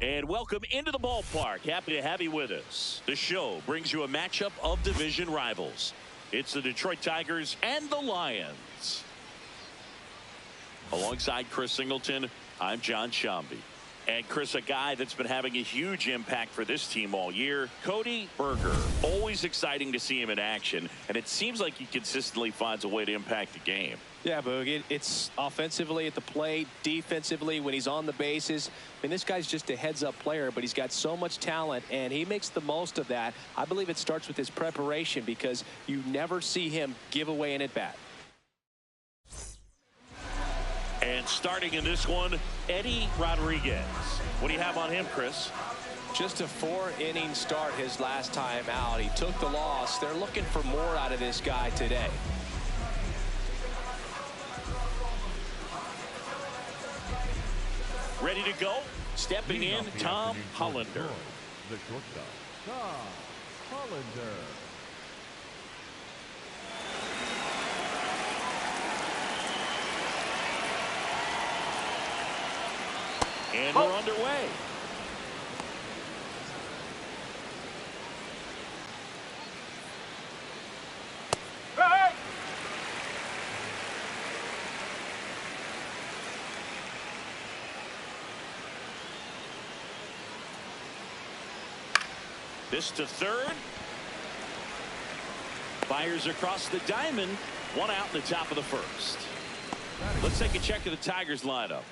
And welcome into the ballpark. Happy to have you with us. The show brings you a matchup of division rivals. It's the Detroit Tigers and the Lions. Alongside Chris Singleton, I'm John Shambi. And Chris, a guy that's been having a huge impact for this team all year, Cody Berger. Always exciting to see him in action, and it seems like he consistently finds a way to impact the game. Yeah, Boog, it's offensively at the plate, defensively when he's on the bases. I mean, this guy's just a heads-up player, but he's got so much talent, and he makes the most of that. I believe it starts with his preparation because you never see him give away an at-bat. And starting in this one, Eddie Rodriguez. What do you have on him, Chris? Just a 4-inning start his last time out. He took the loss. They're looking for more out of this guy today. Ready to go? Stepping in, Tom Hollander. The shortstop, Tom Hollander. And we're underway. Hey! This to third. Fires across the diamond. One out in the top of the first. Let's take a check of the Tigers lineup.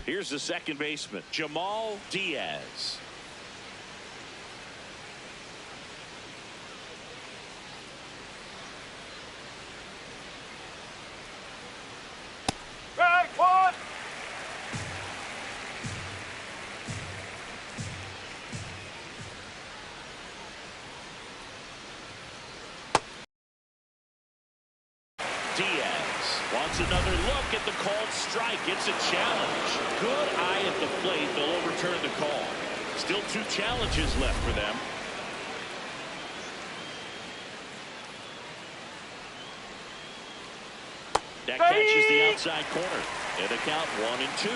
Here's the second baseman, Jamal Diaz. Strike one! Diaz wants another look at the called strike. It's a challenge. Good eye at the plate. They'll overturn the call. Still 2 challenges left for them. That catches the outside corner. And a count 1-2.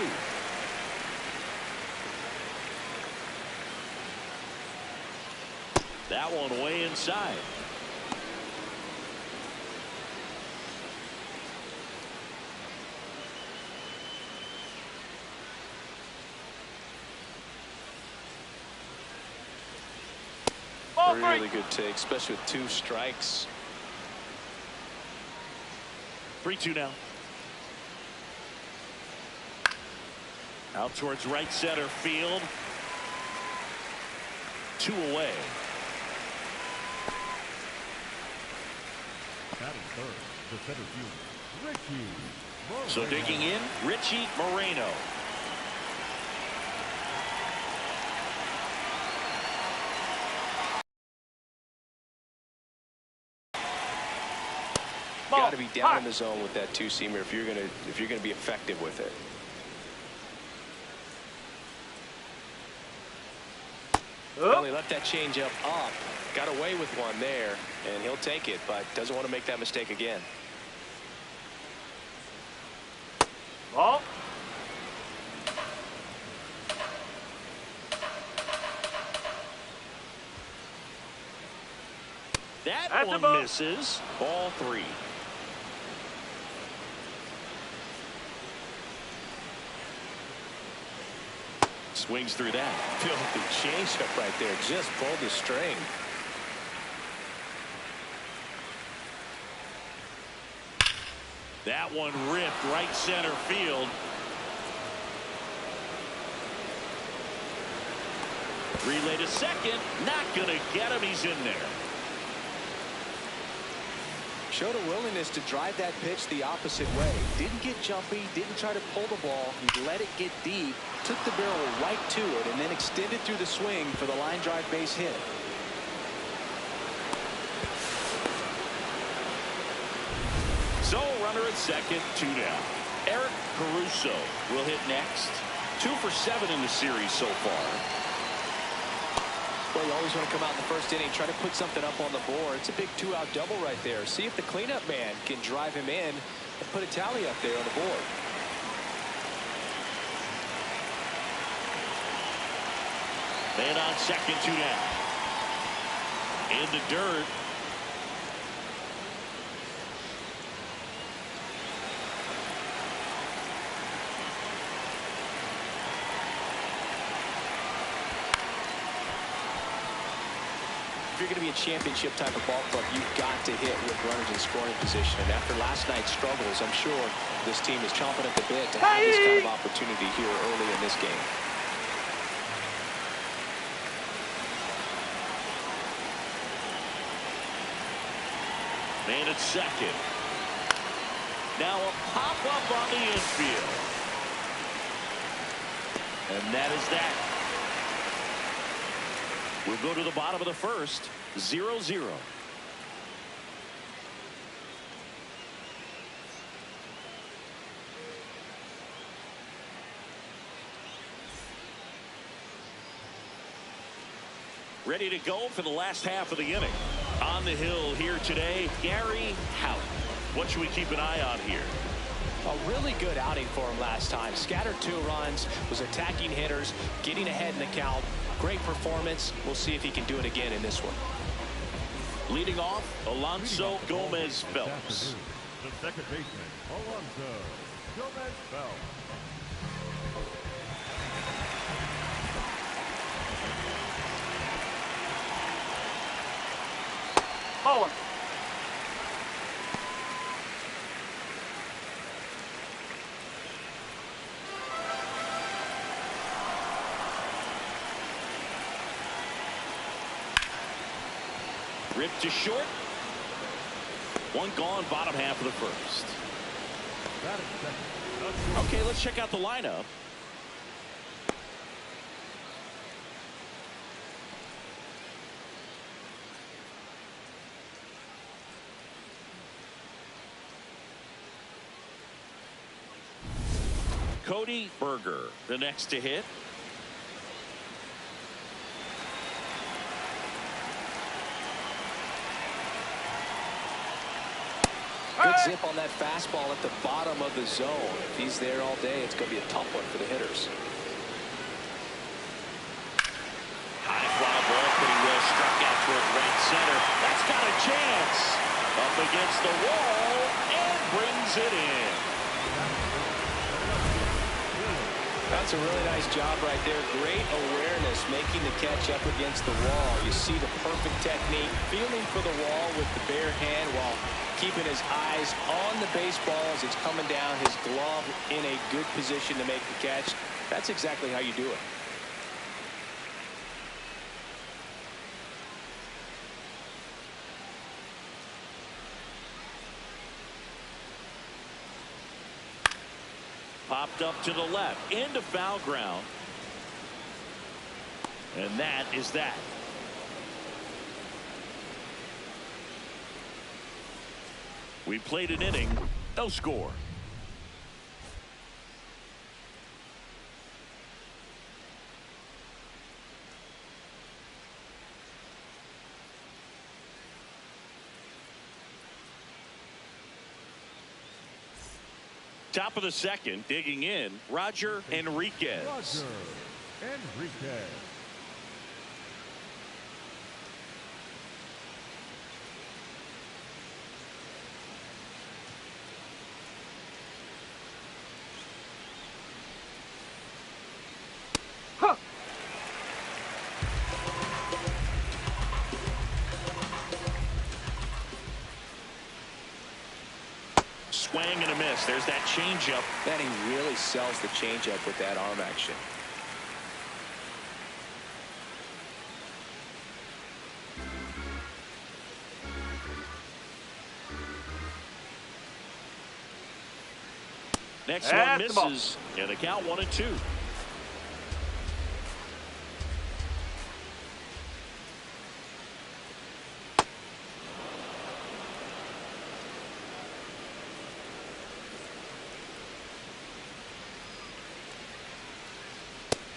That one way inside. Really good take, especially with 2 strikes. 3-2 now. Out towards right center field. 2 away. Batting third, the center fielder, Richie Moreno. So digging in, Richie Moreno. Got to be down in the zone with that 2-seamer if you're gonna be effective with it. Well, he left that changeup up, got away with one there, and he'll take it, but doesn't want to make that mistake again. Ball. That one misses. Ball 3. Swings through that. Filthy changeup right there. Just pulled the string. That one ripped right center field. Relay to second. Not going to get him. He's in there. Showed a willingness to drive that pitch the opposite way. Didn't get jumpy, didn't try to pull the ball. He let it get deep, took the barrel right to it, and then extended through the swing for the line drive base hit. So runner at second, 2 down. Eric Caruso will hit next. 2 for 7 in the series so far. Well, you always want to come out in the first inning, try to put something up on the board. It's a big 2-out double right there. See if the cleanup man can drive him in and put a tally up there on the board. Man on second, 2 down. In the dirt. If you're going to be a championship type of ball club, you've got to hit with runners in scoring position. And after last night's struggles, I'm sure this team is chomping at the bit to have this kind of opportunity here early in this game. Man at second. Now a pop-up on the infield. And that is that. We'll go to the bottom of the first, 0-0. Ready to go for the last half of the inning. On the hill here today, Gary Houck. What should we keep an eye on here? A really good outing for him last time. Scattered 2 runs, was attacking hitters, getting ahead in the count. Great performance. We'll see if he can do it again in this one. Leading off, Alonso Gomez Phelps. The second baseman, Alonso Gomez Phelps. Bowling. Ripped to short. One gone, bottom half of the first. That is second. Okay, let's check out the lineup. Cody Berger, the next to hit. Good zip on that fastball at the bottom of the zone. If he's there all day, it's going to be a tough one for the hitters. High fly ball, pretty well struck out toward right center. That's got a chance. Up against the wall and brings it in. That's a really nice job right there. Great awareness, making the catch up against the wall. You see the perfect technique, feeling for the wall with the bare hand while keeping his eyes on the baseball as it's coming down, his glove in a good position to make the catch. That's exactly how you do it. Popped up to the left, into foul ground. And that is that. We played an inning, no score. Top of the second, digging in, Roger Enriquez. Roger Enriquez. Swing and a miss. There's that changeup. Man, he really sells the changeup with that arm action. Next That's one misses. And the count 1-2.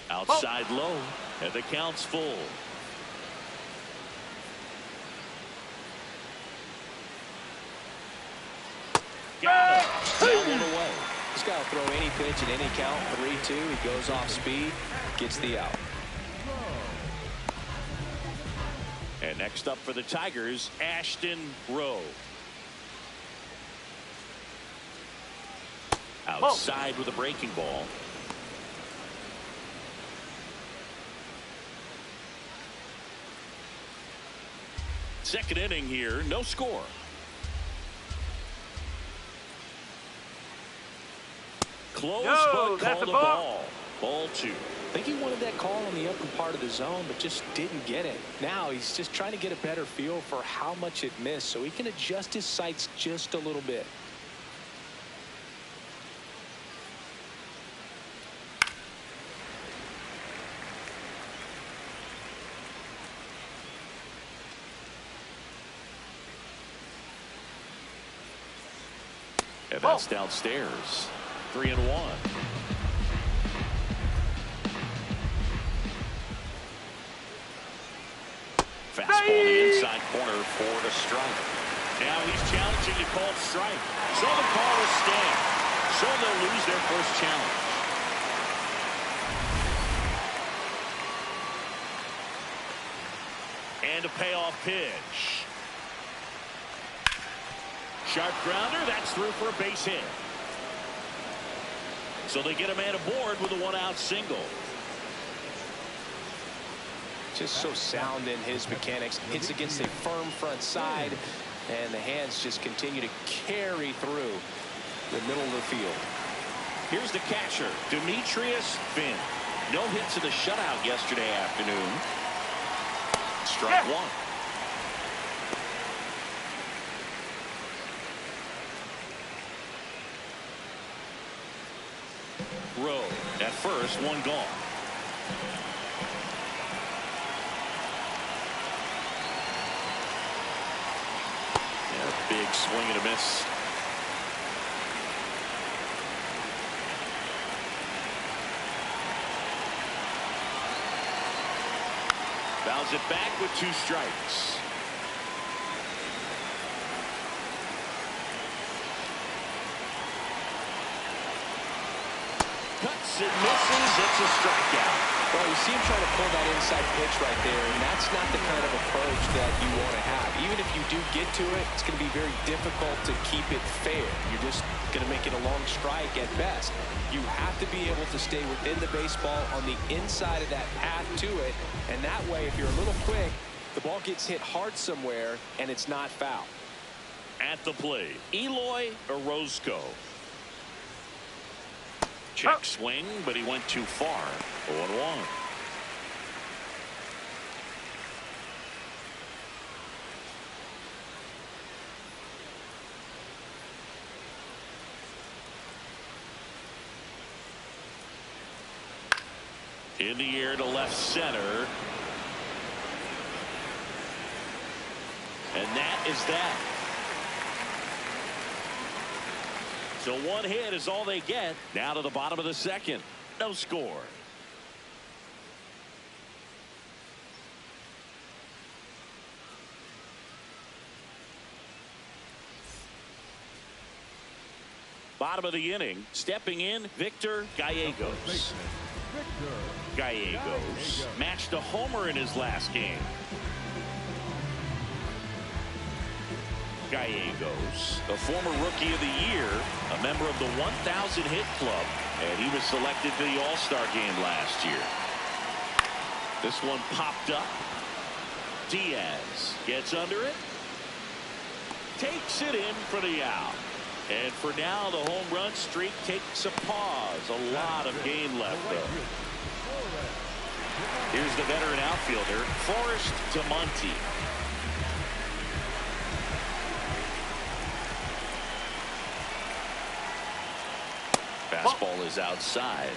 Outside low, and the count's full. throw any pitch at any count. 3-2. He goes off speed, gets the out. And next up for the Tigers, Ashton Rowe. Outside with a breaking ball. Second inning here, no score. Close, but that's called a a ball. ball. Ball 2. I think he wanted that call on the upper part of the zone, but just didn't get it. Now he's just trying to get a better feel for how much it missed so he can adjust his sights just a little bit. And that's downstairs. 3-1. Fastball the inside corner for a strike. Now he's challenging the called strike. So the call is stand. So they'll lose their first challenge. And a payoff pitch. Sharp grounder, that's through for a base hit. So they get a man aboard with a one-out single. Just so sound in his mechanics. Hits against a firm front side, and the hands just continue to carry through the middle of the field. Here's the catcher, Demetrius Finn. No hits in the shutout yesterday afternoon. Strike one. Rowe at first, one gone. Yeah, big swing and a miss. Fouls it back with 2 strikes. Cuts and misses. It's a strikeout. Well, you see him trying to pull that inside pitch right there, and that's not the kind of approach that you want to have. Even if you do get to it, it's going to be very difficult to keep it fair. You're just going to make it a long strike at best. You have to be able to stay within the baseball on the inside of that path to it, and that way, if you're a little quick, the ball gets hit hard somewhere, and it's not foul. At the plate, Eloy Orozco. Check swing, but he went too far. 0-1. In the air to left center. And that is that. So one hit is all they get. Now to the bottom of the second. No score. Bottom of the inning. Stepping in, Victor Gallegos. Gallegos matched a homer in his last game. Gallegos, a former Rookie of the Year, a member of the 1,000 hit club, and he was selected to the All-Star game last year. This one popped up. Diaz gets under it, takes it in for the out. And for now, the home run streak takes a pause. A lot of game left, though. Here's the veteran outfielder, Forrest Tamonte. Fastball is outside.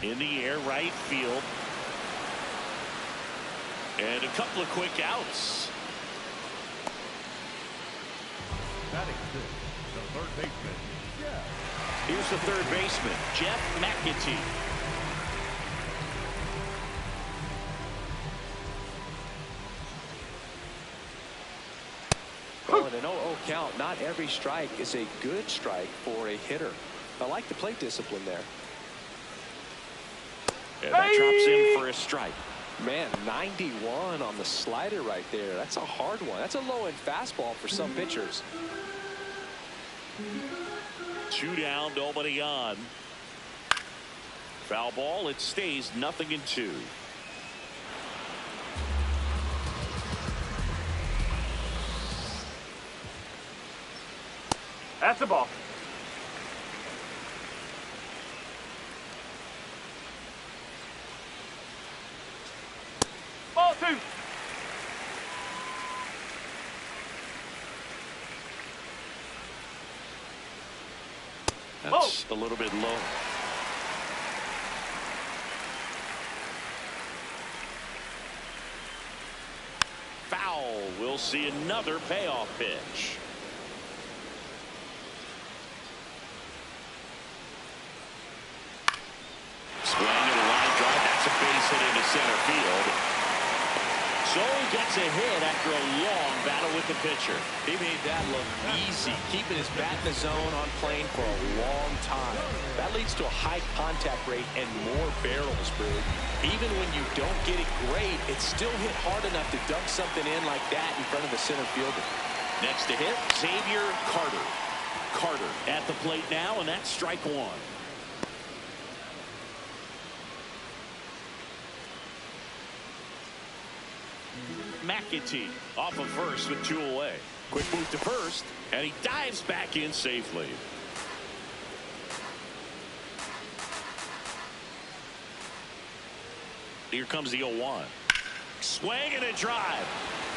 In the air, right field. And a couple of quick outs. Batting fifth, the third baseman, Jeff. Here's the third baseman, Jeff McAtee. Well, in an 0-0 count, not every strike is a good strike for a hitter. I like the plate discipline there. And that drops in for a strike. Man, 91 on the slider right there. That's a hard one. That's a low-end fastball for some pitchers. 2 down, nobody on. Foul ball. It stays 0-2. That's a ball. Ball 2. That's a little bit low. Foul. We'll see another payoff pitch. Swing and a line drive. That's a base hit into center field. So he gets a hit after a long battle with the pitcher. He made that look easy, keeping his bat in the zone on plane for a long time. That leads to a high contact rate and more barrels, Brig. Even when you don't get it great, it's still hit hard enough to dunk something in like that in front of the center fielder. Next to hit, Xavier Carter. Carter at the plate now, and that's strike 1. McAtee off of first with 2 away. Quick move to first, and he dives back in safely. Here comes the 0-1. Swing and a drive.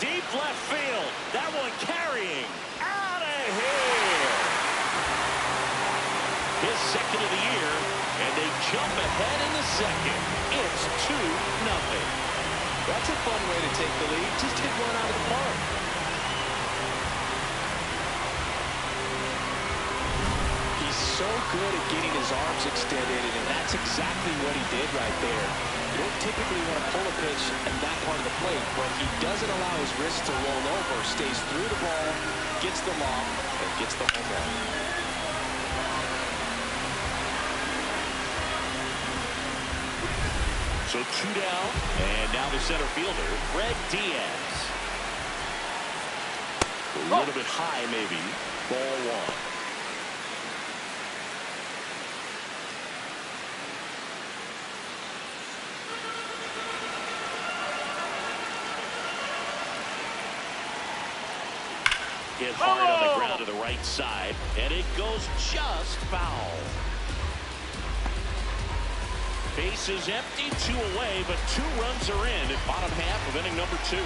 Deep left field. That one carrying. Out of here. His second of the year, and they jump ahead in the second. It's 2-0. That's a fun way to take the lead. Just hit one out of the park. He's so good at getting his arms extended, and that's exactly what he did right there. You don't typically want to pull a pitch in that part of the plate, but he doesn't allow his wrist to roll over, stays through the ball, gets the lob, and gets the home run. So 2 down, and now the center fielder, Fred Diaz. A little bit high, maybe. Ball 1. Hit hard on the ground to the right side, and it goes just foul. Base is empty, 2 away, but 2 runs are in at bottom half of inning number 2.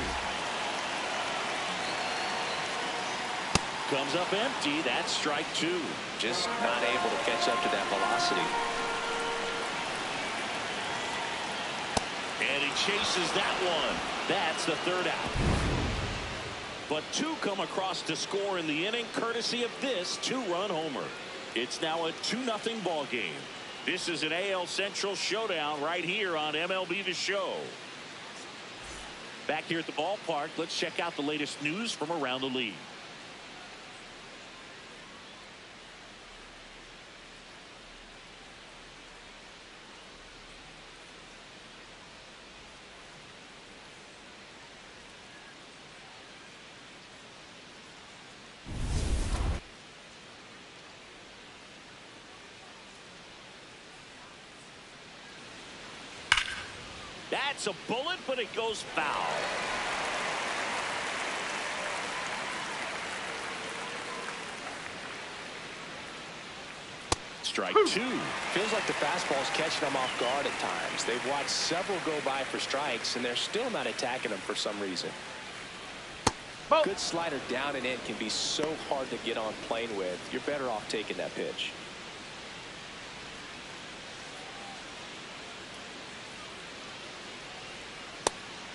Comes up empty. That's strike 2. Just not able to catch up to that velocity. And he chases that one. That's the 3rd out. But 2 come across to score in the inning, courtesy of this 2-run homer. It's now a 2-0 ball game. This is an AL Central showdown right here on MLB The Show. Back here at the ballpark, let's check out the latest news from around the league. That's a bullet, but it goes foul. Strike 2. Feels like the fastball's catching them off guard at times. They've watched several go by for strikes, and they're still not attacking them for some reason. Good slider down and in can be so hard to get on plane with. You're better off taking that pitch.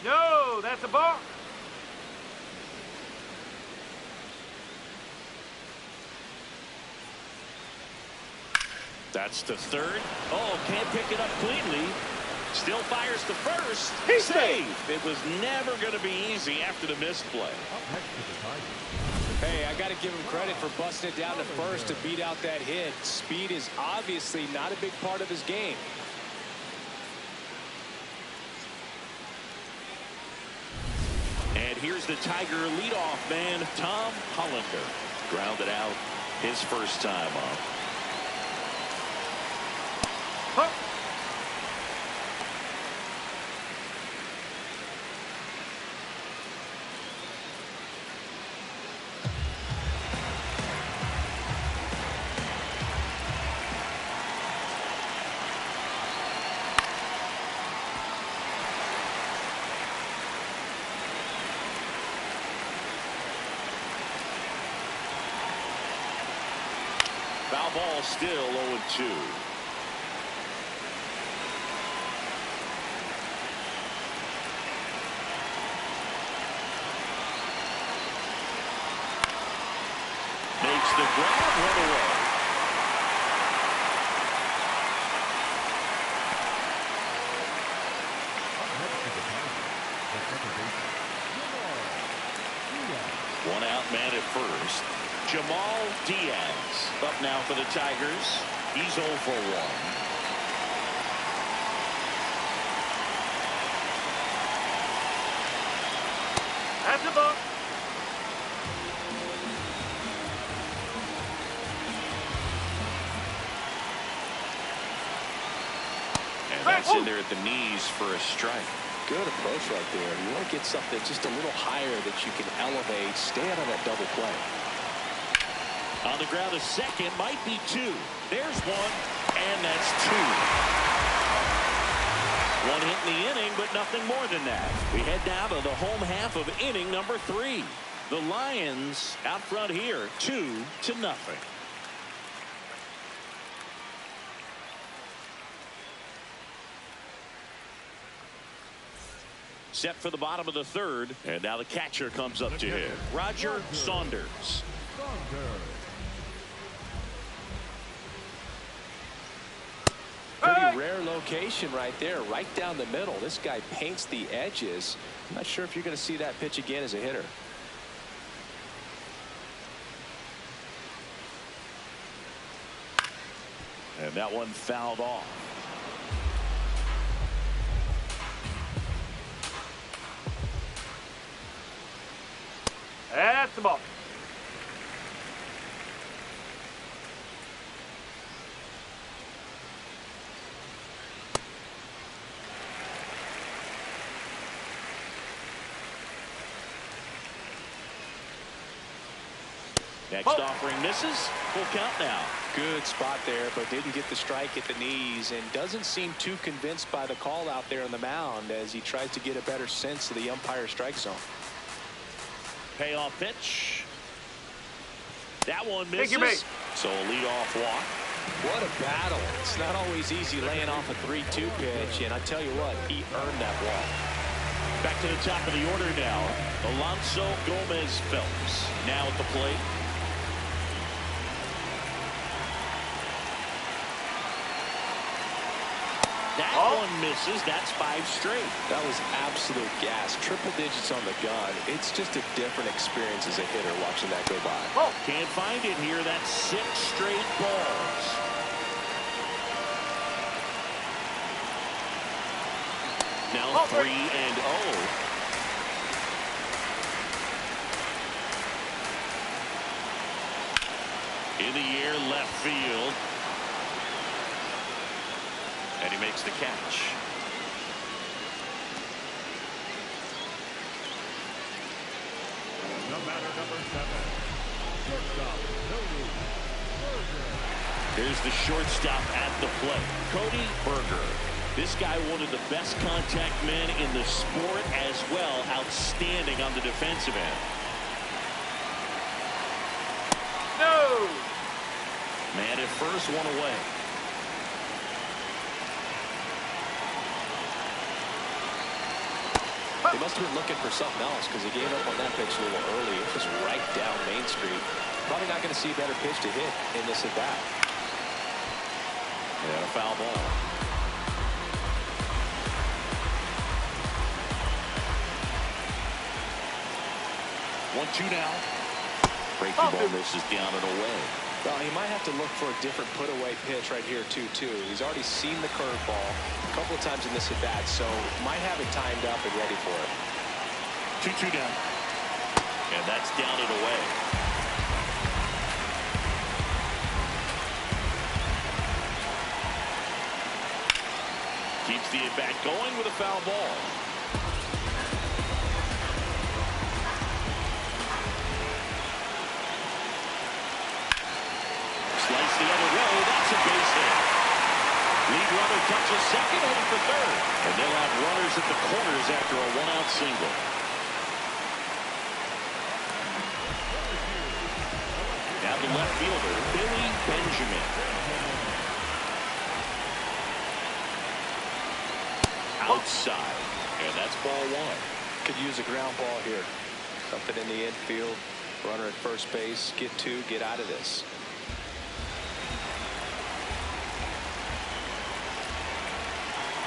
No, that's a ball. That's the 3rd. Oh, can't pick it up cleanly. Still fires to first. He's safe. It was never going to be easy after the misplay. Up next to the Tigers, Hey, I got to give him credit for busting it down to first to beat out that hit. Speed is obviously not a big part of his game. And here's the Tiger leadoff man, Tom Hollander. Grounded out his first time up. Huh. Foul ball, still 0-2. Makes the grab, run away. One out man at first. Jamal Diaz up now for the Tigers. He's 0 for 1. That's a ball. And that's in there at the knees for a strike. Good approach right there. You want to get something just a little higher that you can elevate. Stay out of that double play. On the ground, a second, might be 2. There's 1, and that's 2. 1 hit in the inning, but nothing more than that. We head now to the home half of inning number 3. The Lions out front here, 2-0. Set for the bottom of the third, and now the catcher comes up to hit. Roger Saunders. Pretty rare location right there, right down the middle. This guy paints the edges. I'm not sure if you're going to see that pitch again as a hitter. And that one fouled off. That's the ball. Next offering misses. Full count now. Good spot there, but didn't get the strike at the knees and doesn't seem too convinced by the call out there on the mound as he tries to get a better sense of the umpire's strike zone. Payoff pitch. That one misses. Thank you, mate. So a leadoff walk. What a battle. It's not always easy laying off a 3-2 pitch, and I tell you what, he earned that walk. Back to the top of the order now. Alonso Gomez Phelps now at the plate. That one misses. That's 5 straight. That was absolute gas. Triple digits on the gun. It's just a different experience as a hitter watching that go by. Oh, can't find it here. That's 6 straight balls. Now 3-0. In the air, left field. And he makes the catch. The batter, number 7. Shortstop, Here's the shortstop at the plate, Cody Berger. This guy, one of the best contact men in the sport as well. Outstanding on the defensive end. No. Man at first, 1 away. They must have been looking for something else because he gave up on that pitch a little early. It was right down Main Street. Probably not going to see a better pitch to hit in this at bat. And a foul ball. One, 2 now. Breaking ball misses down and away. Well, he might have to look for a different put-away pitch right here, too. He's already seen the curveball a couple of times in this at-bat, so might have it timed up and ready for it. 2-2 down. And that's down and away. Keeps the at-bat going with a foul ball. Slice the other way. That's a base hit. Lead runner touches second, heading for third. And they'll have runners at the corners after a one-out single. Now the left fielder, Billy Benjamin. Outside. And that's ball one. Could use a ground ball here. Something in the infield. Runner at first base. Get two. Get out of this.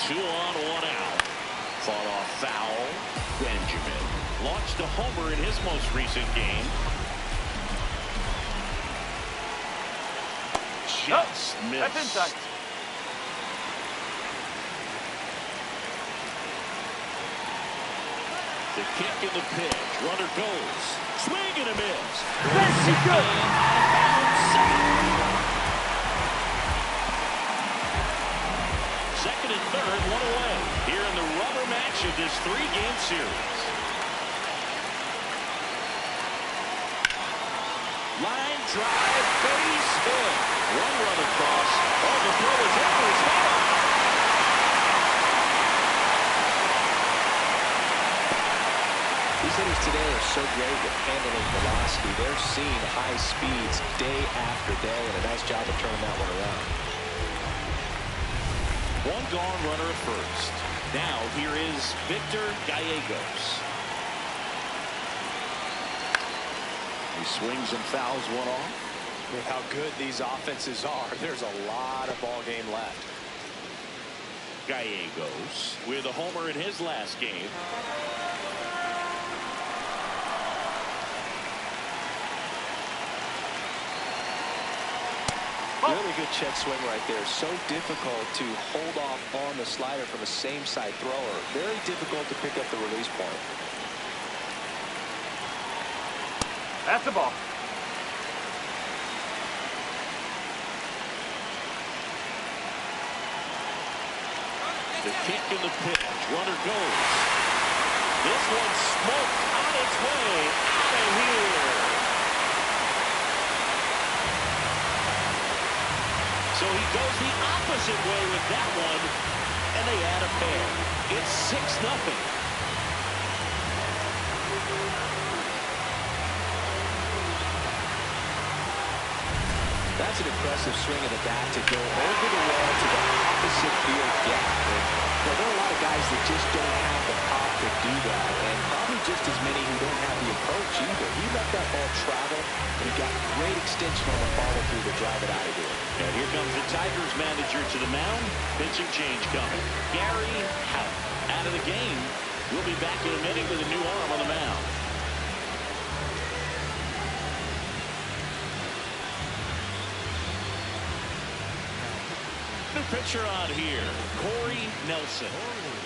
Two on, one out. Fought off foul. Benjamin launched a homer in his most recent game. Just missed. That's inside. The kick and the pitch. Runner goes. Swing and a miss. That's good. Second and third, one away. Here in the rubber match of this three-game series. Line drive, base hit. One run across. Oh, the throw is over his head. These hitters today are so great at handling velocity. They're seeing high speeds day after day, and a nice job of turning that one around. One gone, runner at first. Now here is Victor Gallegos. He swings and fouls one off. With how good these offenses are, there's a lot of ball game left. Gallegos with a homer in his last game. Really good check swing right there. So difficult to hold off on the slider from a same side thrower. Very difficult to pick up the release point. That's the ball. The kick and the pitch. Runner goes. This one's smoked on its way out of here. So he goes the opposite way with that one, and they add a pair. It's 6-0. That's an impressive swing of the bat to go over the wall to the opposite field gap. And, there are a lot of guys that just don't have the pop to do that, and probably just as many who don't have the approach either. He let that ball travel, and he got great extension on the follow-through to drive it out of here. And here comes the Tigers manager to the mound. Pitching change coming. Gary Houck out of the game. We'll be back in a minute with a new arm on the mound. New pitcher on here, Corey Nelson.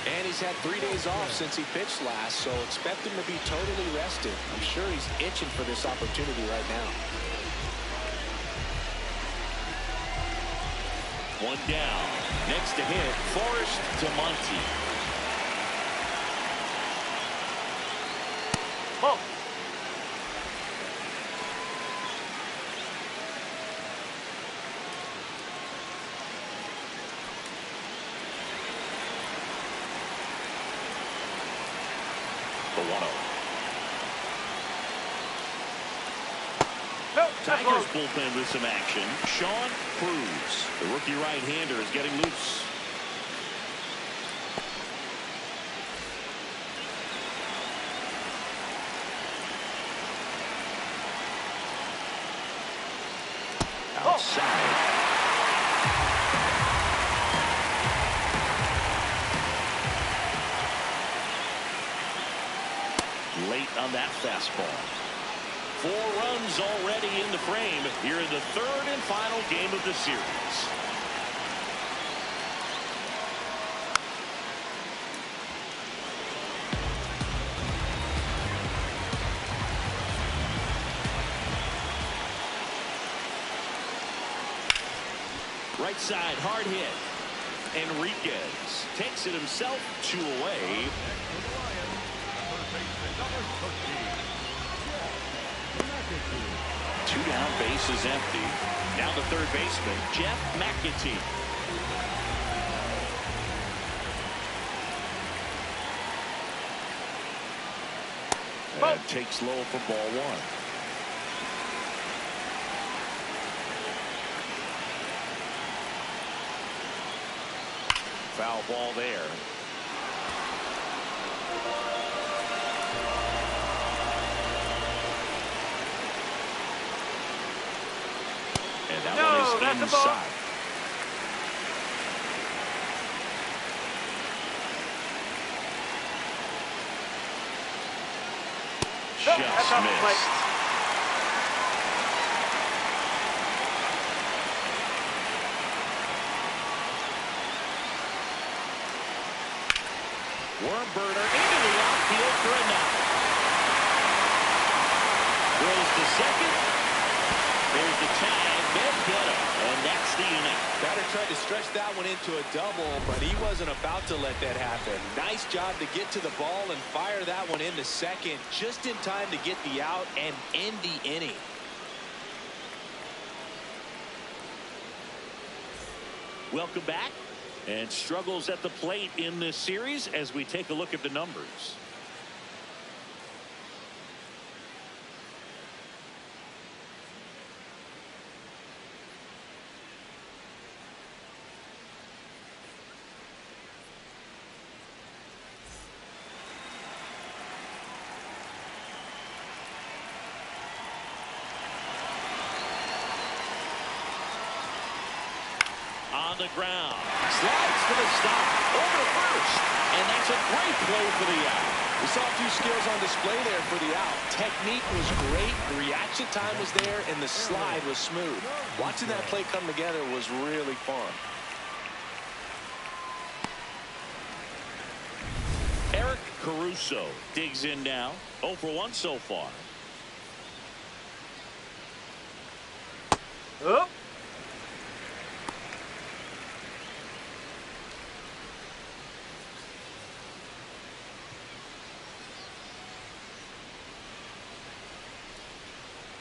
And he's had 3 days off since he pitched last, so expect him to be totally rested. I'm sure he's itching for this opportunity right now. One down. Next to hit, Forrest DeMonte. Ball. The 1-0. No, Tigers bullpen with some action. Sean Cruz, the rookie right-hander, is getting loose. Outside. Late on that fastball. 4 runs already in the frame here in the 3rd and final game of the series. Right side, hard hit. Enriquez takes it himself, 2 away. 2 down, base is empty. Now the 3rd baseman, Jeff McAtee. And takes low for ball 1. Foul ball there. And that one is inside. Just missed. Worm burner into the outfield for a knock. Goes to second. There's the tag. They'll get him. And that's the inning. Batter tried to stretch that one into a double, but he wasn't about to let that happen. Nice job to get to the ball and fire that one into second just in time to get the out and end the inning. Welcome back. And struggles at the plate in this series as we take a look at the numbers. On the ground. Slides for the stop. Over first. And that's a great play for the out. We saw a few skills on display there for the out. Technique was great. The reaction time was there. And the slide was smooth. Watching that play come together was really fun. Eric Caruso digs in now. 0 for 1 so far. Up.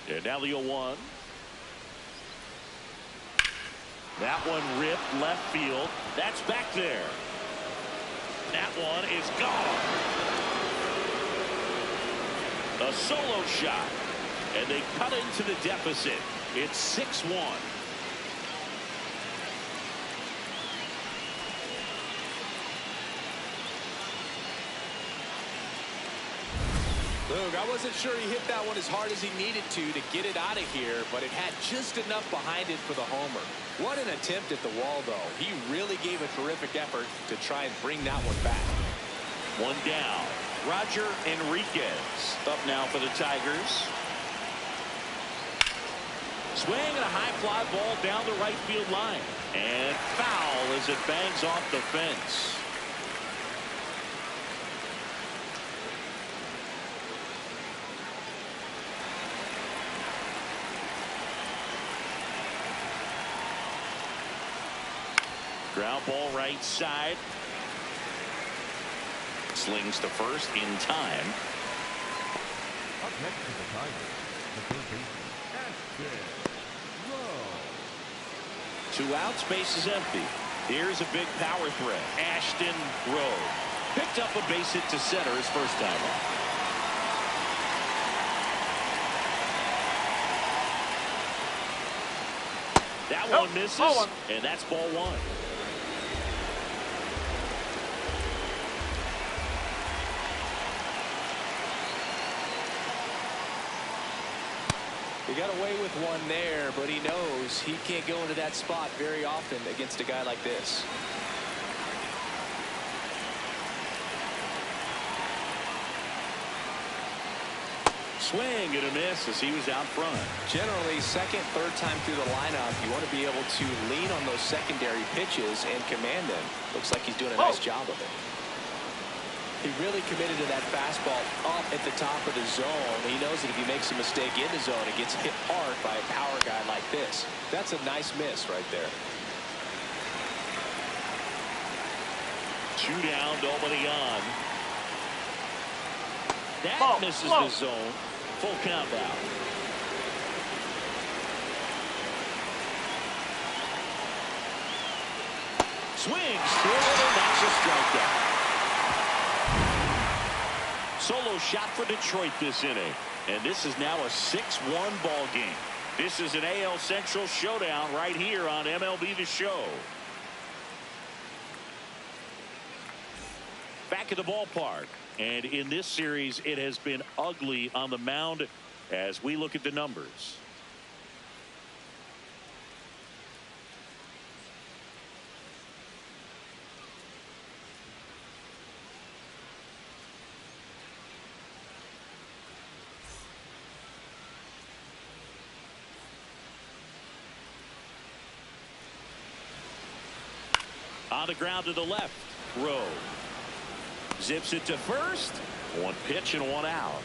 And now the 0-1. That one ripped left field. That's back there. That one is gone. A solo shot. And they cut into the deficit. It's 6-1. Look, I wasn't sure he hit that one as hard as he needed to get it out of here, but it had just enough behind it for the homer. What an attempt at the wall, though. He really gave a terrific effort to try and bring that one back. 1 down. Roger Enriquez up now for the Tigers. Swing and a high fly ball down the right field line. And foul as it bangs off the fence. Ground ball right side. Slings to first in time. Up next to the Tigers, the third baseman, Ashton Rowe. 2 outs, base is empty. Here's a big power threat. Ashton Rowe picked up a base hit to center his first time up. That one misses, and that's ball 1. He got away with one there, but he knows he can't go into that spot very often against a guy like this. Swing and a miss as he was out front. Generally, second, third time through the lineup, you want to be able to lean on those secondary pitches and command them. Looks like he's doing a nice job of it. He really committed to that fastball up at the top of the zone. He knows that if he makes a mistake in the zone, it gets hit hard by a power guy like this. That's a nice miss right there. 2 down, nobody on. That misses the zone. Full count now. Swings through it, and that's a strikeout. Solo shot for Detroit this inning. And this is now a 6-1 ball game. This is an AL Central showdown right here on MLB The Show. Back at the ballpark. And in this series, it has been ugly on the mound as we look at the numbers. On the ground to the left. Rowe zips it to first. 1 pitch and 1 out.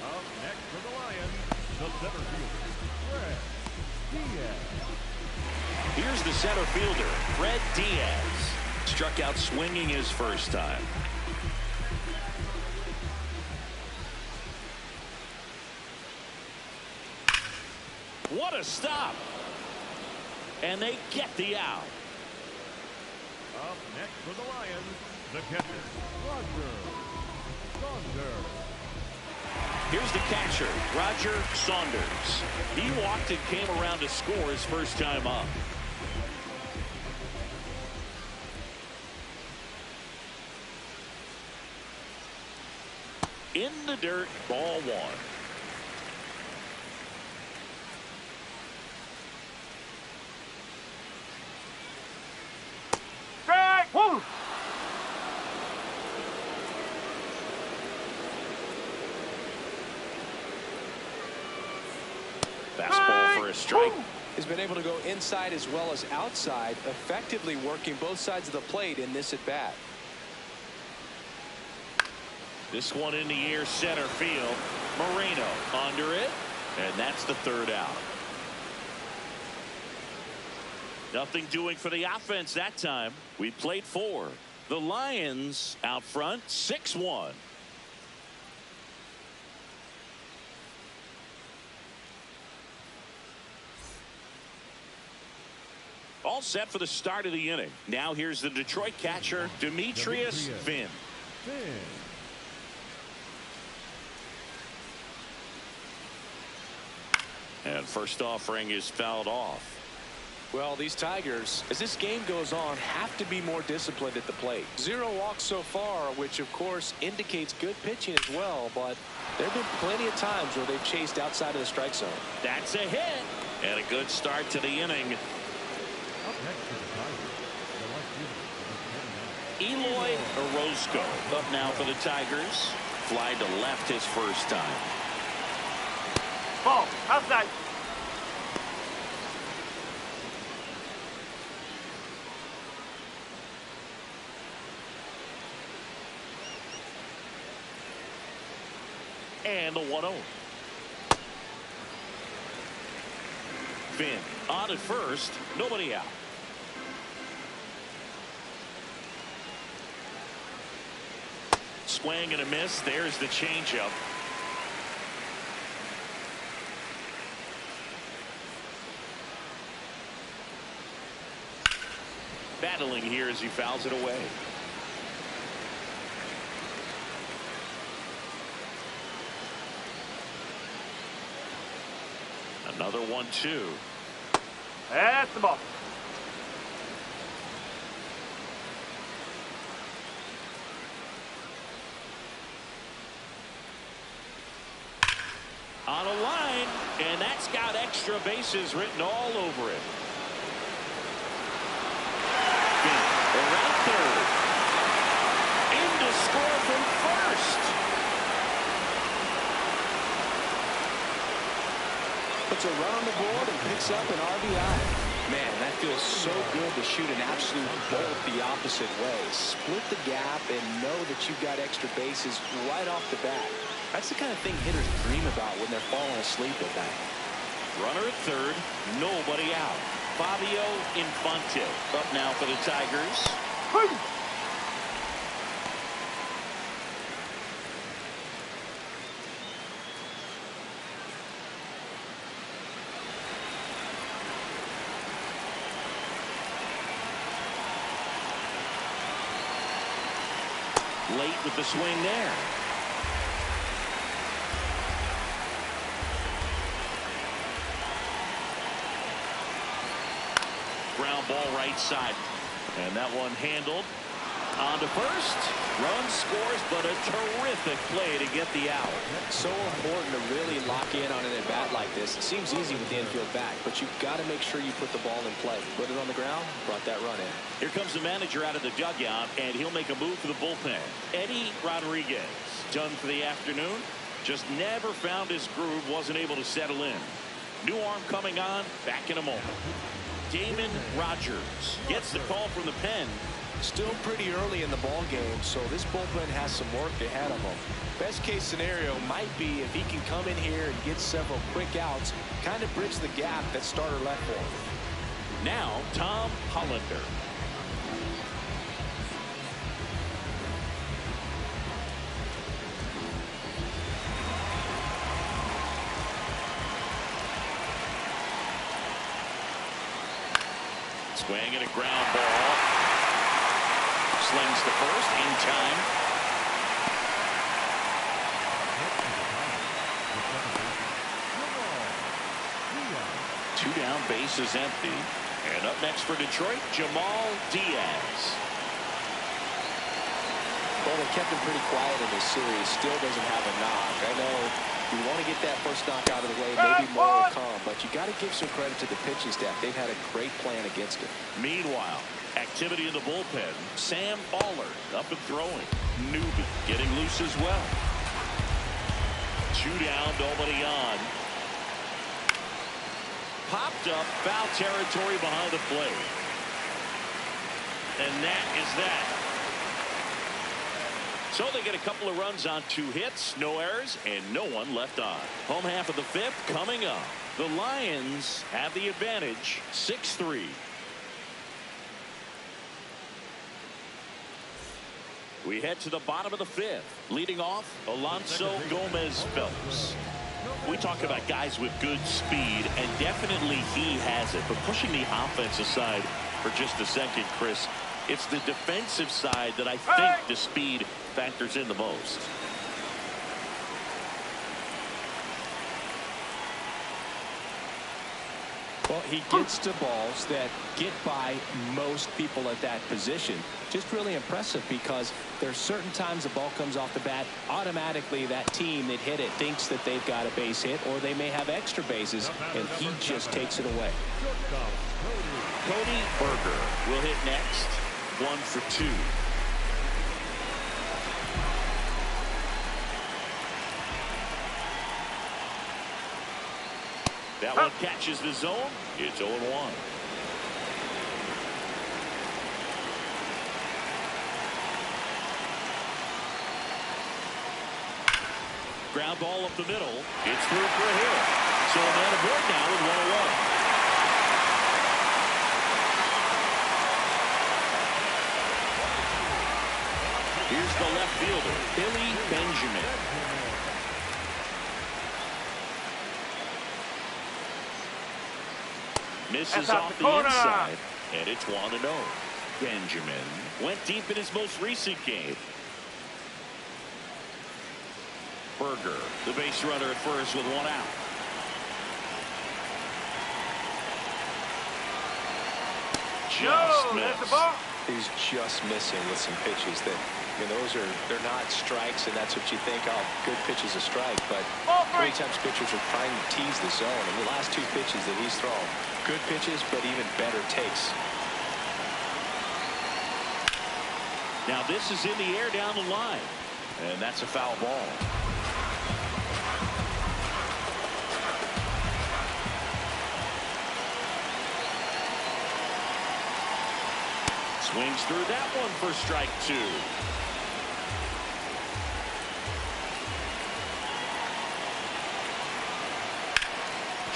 Up next for the Lions, the center fielder, Fred Diaz. Here's the center fielder, Fred Diaz. Struck out swinging his first time. What a stop. And they get the out. Up next for the Lions, the catcher, Roger Saunders. Here's the catcher, Roger Saunders. He walked and came around to score his first time up. In the dirt, ball 1. Woo! Fastball for a strike. He's been able to go inside as well as outside, effectively working both sides of the plate in this at bat. This one in the air, center field. Moreno under it, and that's the 3rd out. Nothing doing for the offense that time. We played 4. The Lions out front, 6-1. All set for the start of the inning. Now here's the Detroit catcher, Demetrius Finn. And first offering is fouled off. Well, these Tigers, as this game goes on, have to be more disciplined at the plate. 0 walks so far, which of course indicates good pitching as well, but there have been plenty of times where they've chased outside of the strike zone. That's a hit. And a good start to the inning. Up next for the Tigers, the left fielder, Eloy Orozco up now for the Tigers. Fly to left his first time. Ball outside. And the 1-0. Finn on at first, nobody out. Swing and a miss. There's the changeup. Battling here as he fouls it away. Another 1-2. That's the ball. On a line, and that's got extra bases written all over it. Around third. In to score from first. puts a run on the board and picks up an RBI. Man, that feels so good to shoot an absolute bolt the opposite way. Split the gap and know that you've got extra bases right off the bat. That's the kind of thing hitters dream about when they're falling asleep at night. Runner at third, nobody out. Fabio Infante up now for the Tigers. Late with the swing there. Ground ball right side. And that one handled. On to first. Run scores, but a terrific play to get the out. So important to really lock in on an at-bat like this. It seems easy with the infield back, but you've got to make sure you put the ball in play. Put it on the ground, brought that run in. Here comes the manager out of the dugout, and he'll make a move for the bullpen. Eddie Rodriguez, done for the afternoon. Just never found his groove, wasn't able to settle in. New arm coming on, back in a moment. Damon Rogers gets the call from the pen. Still pretty early in the ball game, so this bullpen has some work ahead of them. Best case scenario might be if he can come in here and get several quick outs, kind of bridge the gap that starter left for him. Now Tom Hollander. Swing and a ground ball. Slings the first in time. Two down, bases empty. And up next for Detroit, Jamal Diaz. Well, they kept him pretty quiet in this series. Still doesn't have a knock. I know you want to get that first knock out of the way. Maybe more will come, but you got to give some credit to the pitching staff. They've had a great plan against it. Meanwhile, activity in the bullpen. Sam Ballard up and throwing. Newby getting loose as well. Two down, nobody on. Popped up, foul territory behind the plate. And that is that. So they get a couple of runs on 2 hits, no errors, and no one left on. Home half of the 5th coming up. The Lions have the advantage, 6-3. We head to the bottom of the 5th. Leading off, Alonso Gomez Phelps. We talk about guys with good speed, and definitely he has it. But pushing the offense aside for just a second, Chris, it's the defensive side that I think the speed factors in the most. Well, he gets to balls that get by most people at that position. Just really impressive because there's certain times the ball comes off the bat, automatically that team that hit it thinks that they've got a base hit or they may have extra bases, and he just takes it away. Cody Berger will hit next. 1 for 2. That one catches the zone. It's 0-1. Ground ball up the middle. It's through for a hit. So a man aboard now with 1 away. Here's the left fielder, Billy Benjamin. Misses off the inside, and it's 1-0. Benjamin went deep in his most recent game. Berger, the base runner at first with 1 out. Just missed. He's just missing with some pitches that, you know, they're not strikes, and that's what you think, oh, good pitch is a strike, but many times pitchers are trying to tease the zone, and the last 2 pitches that he's thrown, good pitches, but even better takes. Now this is in the air down the line, and that's a foul ball. Swings through that one for strike 2.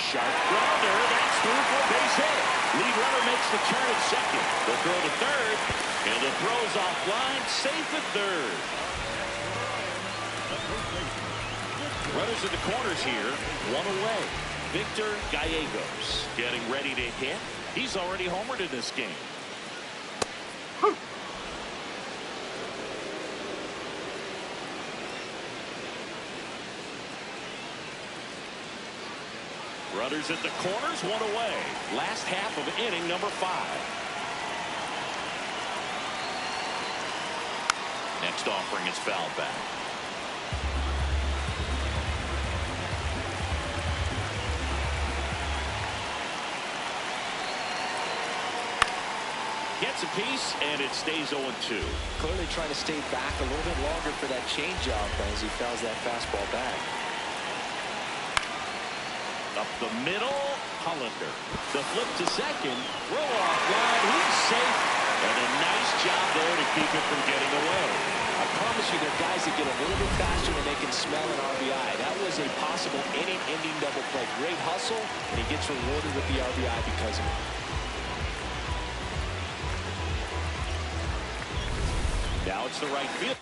Sharp grounder. That's through for a base hit. Lead runner makes the turn at second. They'll throw to third. And the throw's offline. Safe at third. Runners at the corners here. One away. Victor Gallegos getting ready to hit. He's already homered in this game. Runners at the corners, one away. Last half of inning number 5. Next offering is fouled back. Gets a piece, and it stays 0-2. Clearly trying to stay back a little bit longer for that changeup as he fouls that fastball back. Up the middle, Hollander. The flip to second. Throw offline. He's safe. And a nice job there to keep it from getting away. I promise you, there are guys that get a little bit faster than they can smell an RBI. That was a possible inning-ending double play. Great hustle, and he gets rewarded with the RBI because of it. Now it's the right field.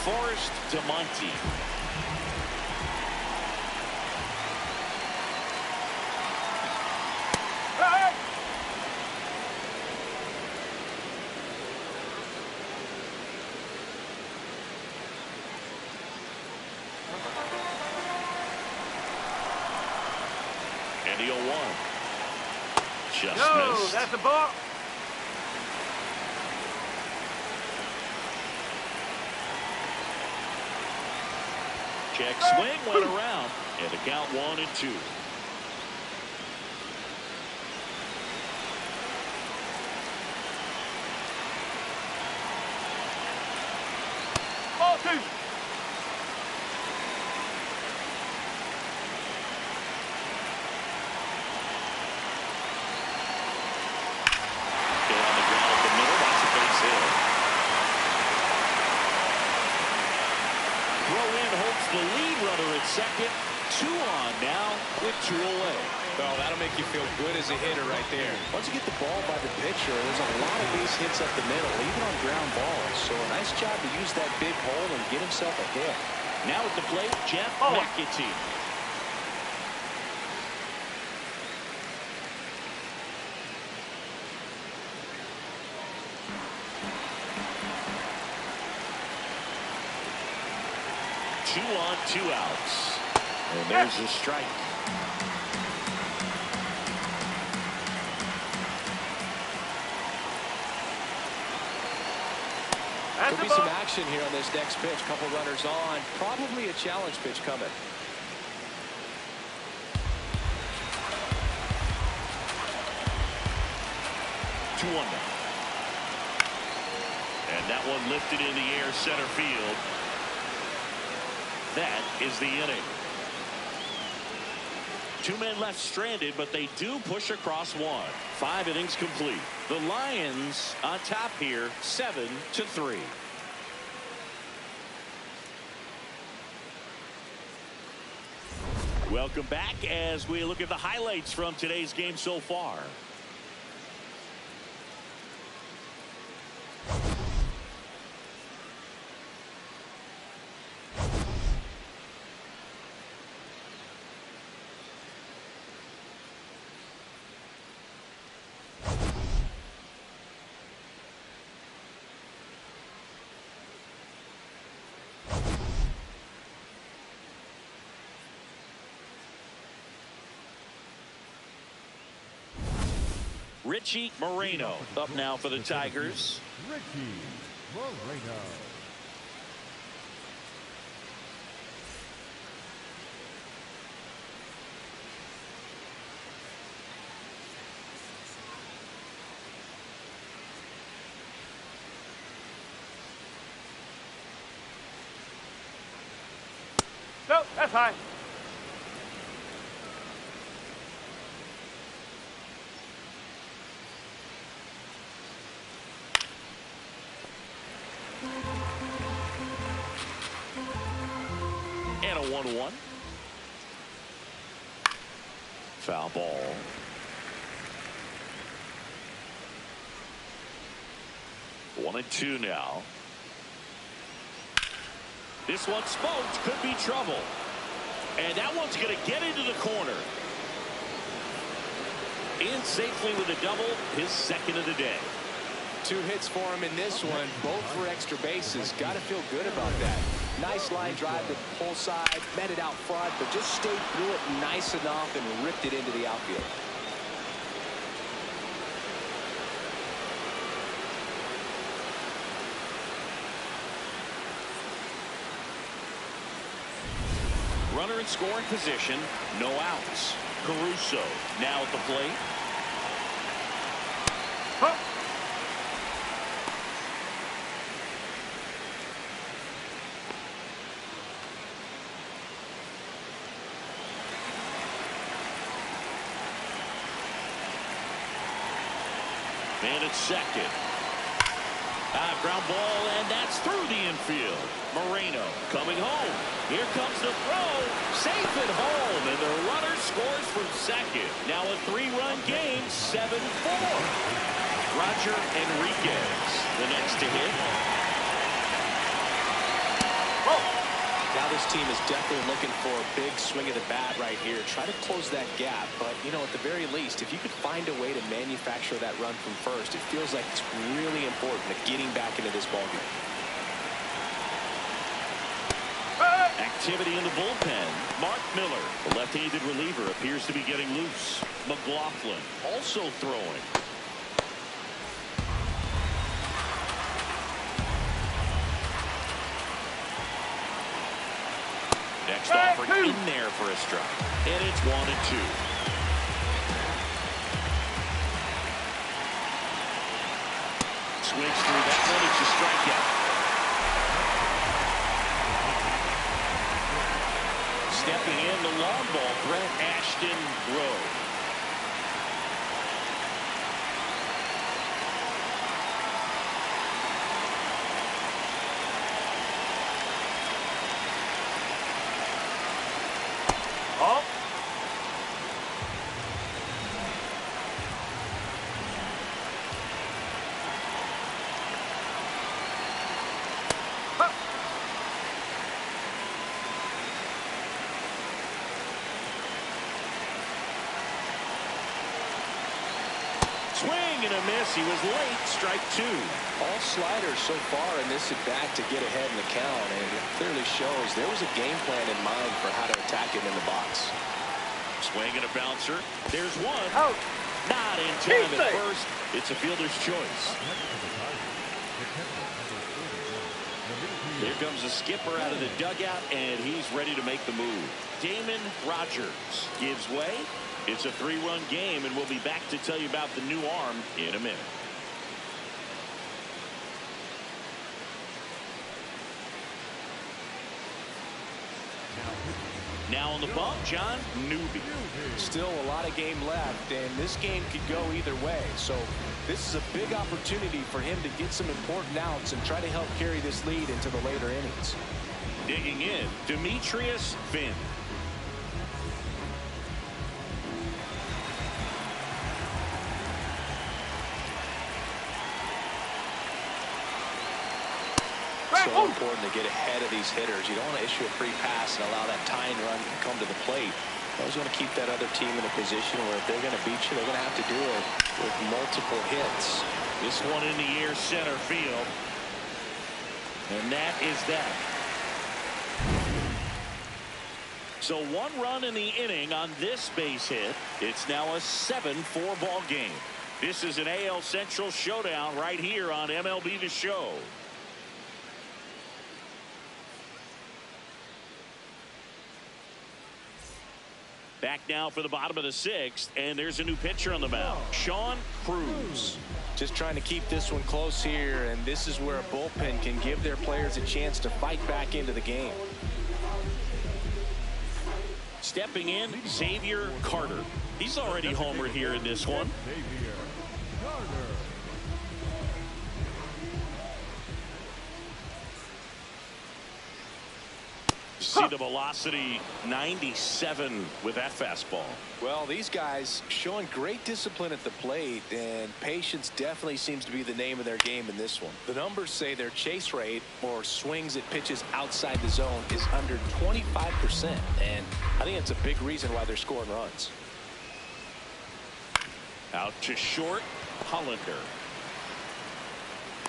Forrest to Monty. Hey! And the 0-1. Just No, missed. that's a ball. Check swing went around, and the count 1-2. Ball 2. Get on the ground at the middle. That's a base hit. Throw in hopes the lead runner at second. 2 on now with 2 away. Well, that'll make you feel good as a hitter right there. Once you get the ball by the pitcher, there's a lot of base hits up the middle, even on ground balls. So a nice job to use that big hole and get himself a hit. Now at the plate, Jeff Oh. McAtee. Two on, 2 outs. And there's a strike. That's Could a be some ball. action here on this next pitch. Couple runners on. Probably a challenge pitch coming. Two on now. And that one lifted in the air center field. That is the inning. 2 men left stranded, but they do push across 1. 5 innings complete. The Lions on top here, 7-3. Welcome back as we look at the highlights from today's game so far. Richie Moreno up now for the Tigers. Richie Moreno. That's high. And a 1-1. Foul ball. One and two now. This one smoked, could be trouble. And that one's going to get into the corner. In safely with a double, his second of the day. 2 hits for him in this one, both for extra bases. Got to feel good about that. Nice line drive to the pull side, met it out front, but just stayed through it nice enough and ripped it into the outfield. Runner in scoring position, no outs. Caruso now at the plate. Huh. Man at second. Ground ball, and that's through the infield. Moreno coming home. Here comes the throw. Safe at home, and the runner scores from second. Now a 3-run game, 7-4. Roger Enriquez, the next to hit. Now this team is definitely looking for a big swing of the bat right here. Try to close that gap. But, you know, at the very least, if you could find a way to manufacture that run from first, it feels like it's really important to getting back into this ballgame. Activity in the bullpen. Mark Miller, the left-handed reliever, appears to be getting loose. McLaughlin also throwing. Next offering in there for a strike. And it's 1-2. Swings through that one. It's a strikeout. Stepping in, the long ball threat, Ashton Rowe. Oh. Swing and a miss. He was late. Strike 2. All sliders so far in this at bat to get ahead in the count, and it clearly shows there was a game plan in mind for how to attack him in the box. Swing and a bouncer. There's one. Out. Not in time at first. It's a fielder's choice. Here comes the skipper out of the dugout, and he's ready to make the move. Damon Rogers gives way. It's a 3-run game, and we'll be back to tell you about the new arm in a minute. Now on the bump, John Newby. Still a lot of game left, and this game could go either way. So this is a big opportunity for him to get some important outs and try to help carry this lead into the later innings. Digging in, Demetrius Finn. So important to get ahead of these hitters. You don't want to issue a free pass and allow that tying run to come to the plate. You always want to keep that other team in a position where if they're going to beat you, they're going to have to do it with multiple hits. This one in the air, center field. And that is that. So 1 run in the inning on this base hit. It's now a 7-4 ball game. This is an AL Central showdown right here on MLB The Show. Back now for the bottom of the 6th, and there's a new pitcher on the mound, Sean Cruz. Just trying to keep this one close here, and this is where a bullpen can give their players a chance to fight back into the game. stepping in, Xavier Carter. He's already homered here in this one. Xavier Carter. See the velocity, 97 with that fastball. Well, these guys showing great discipline at the plate, and patience definitely seems to be the name of their game in this one. The numbers say their chase rate or swings at pitches outside the zone is under 25%, and I think it's a big reason why they're scoring runs. Out to short, Hollander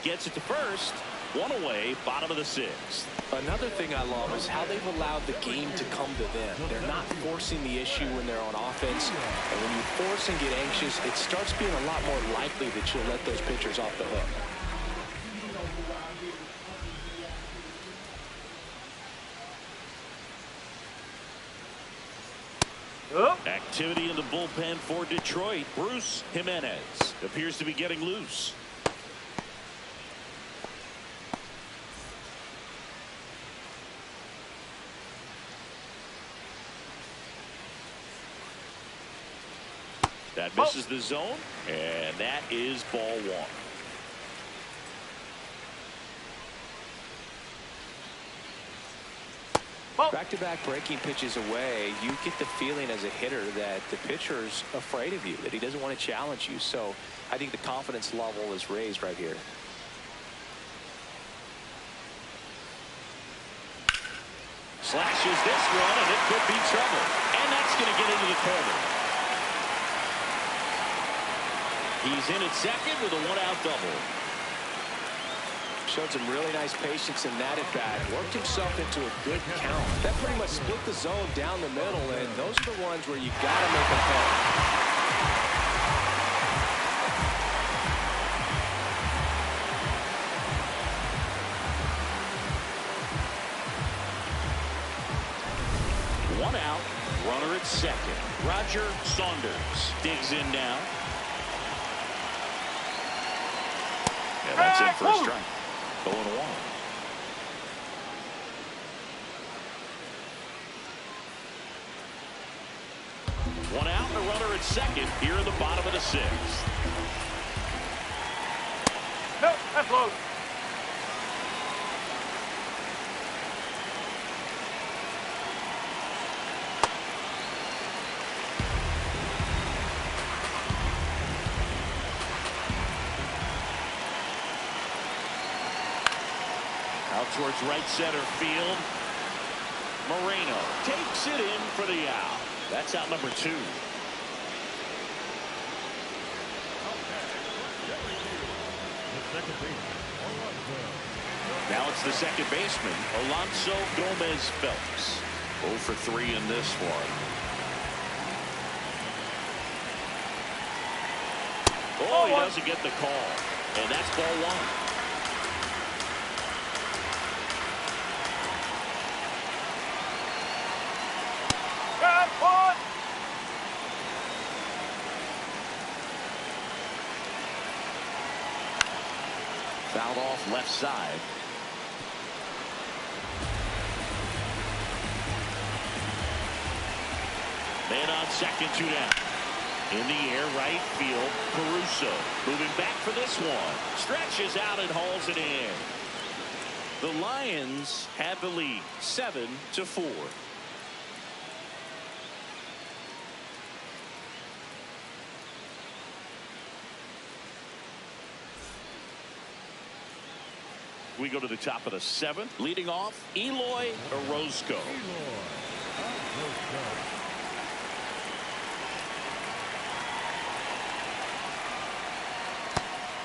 gets it to first. One away, bottom of the sixth. Another thing I love is how they've allowed the game to come to them. They're not forcing the issue when they're on offense. And when you force and get anxious, it starts being a lot more likely that you'll let those pitchers off the hook. Activity in the bullpen for Detroit. Bruce Jimenez appears to be getting loose. That misses the zone, and that is ball one. Back-to-back breaking pitches away, you get the feeling as a hitter that the pitcher's afraid of you, that he doesn't want to challenge you. So I think the confidence level is raised right here. Slashes this one, and it could be trouble. And that's going to get into the corner. He's in at second with a one-out double. Showed some really nice patience in that at-bat. Worked himself into a good count. That pretty much split the zone down the middle, and those are the ones where you got to make them pay. One out, runner at second. Roger Saunders digs in now. Yeah, that's it for a strike. Going one. One out and a runner at second here in the bottom of the sixth. No, that's low. Out towards right center field. Moreno takes it in for the out. That's out number two. Now it's the second baseman, Alonso Gomez Phelps. 0 for 3 in this one. Oh, he doesn't get the call. And that's ball one. Fouled off left side. Man on second, 2 down. In the air, right field, Caruso moving back for this one. Stretches out and hauls it in. The Lions have the lead, 7-4. We go to the top of the 7th. Leading off, Eloy Orozco.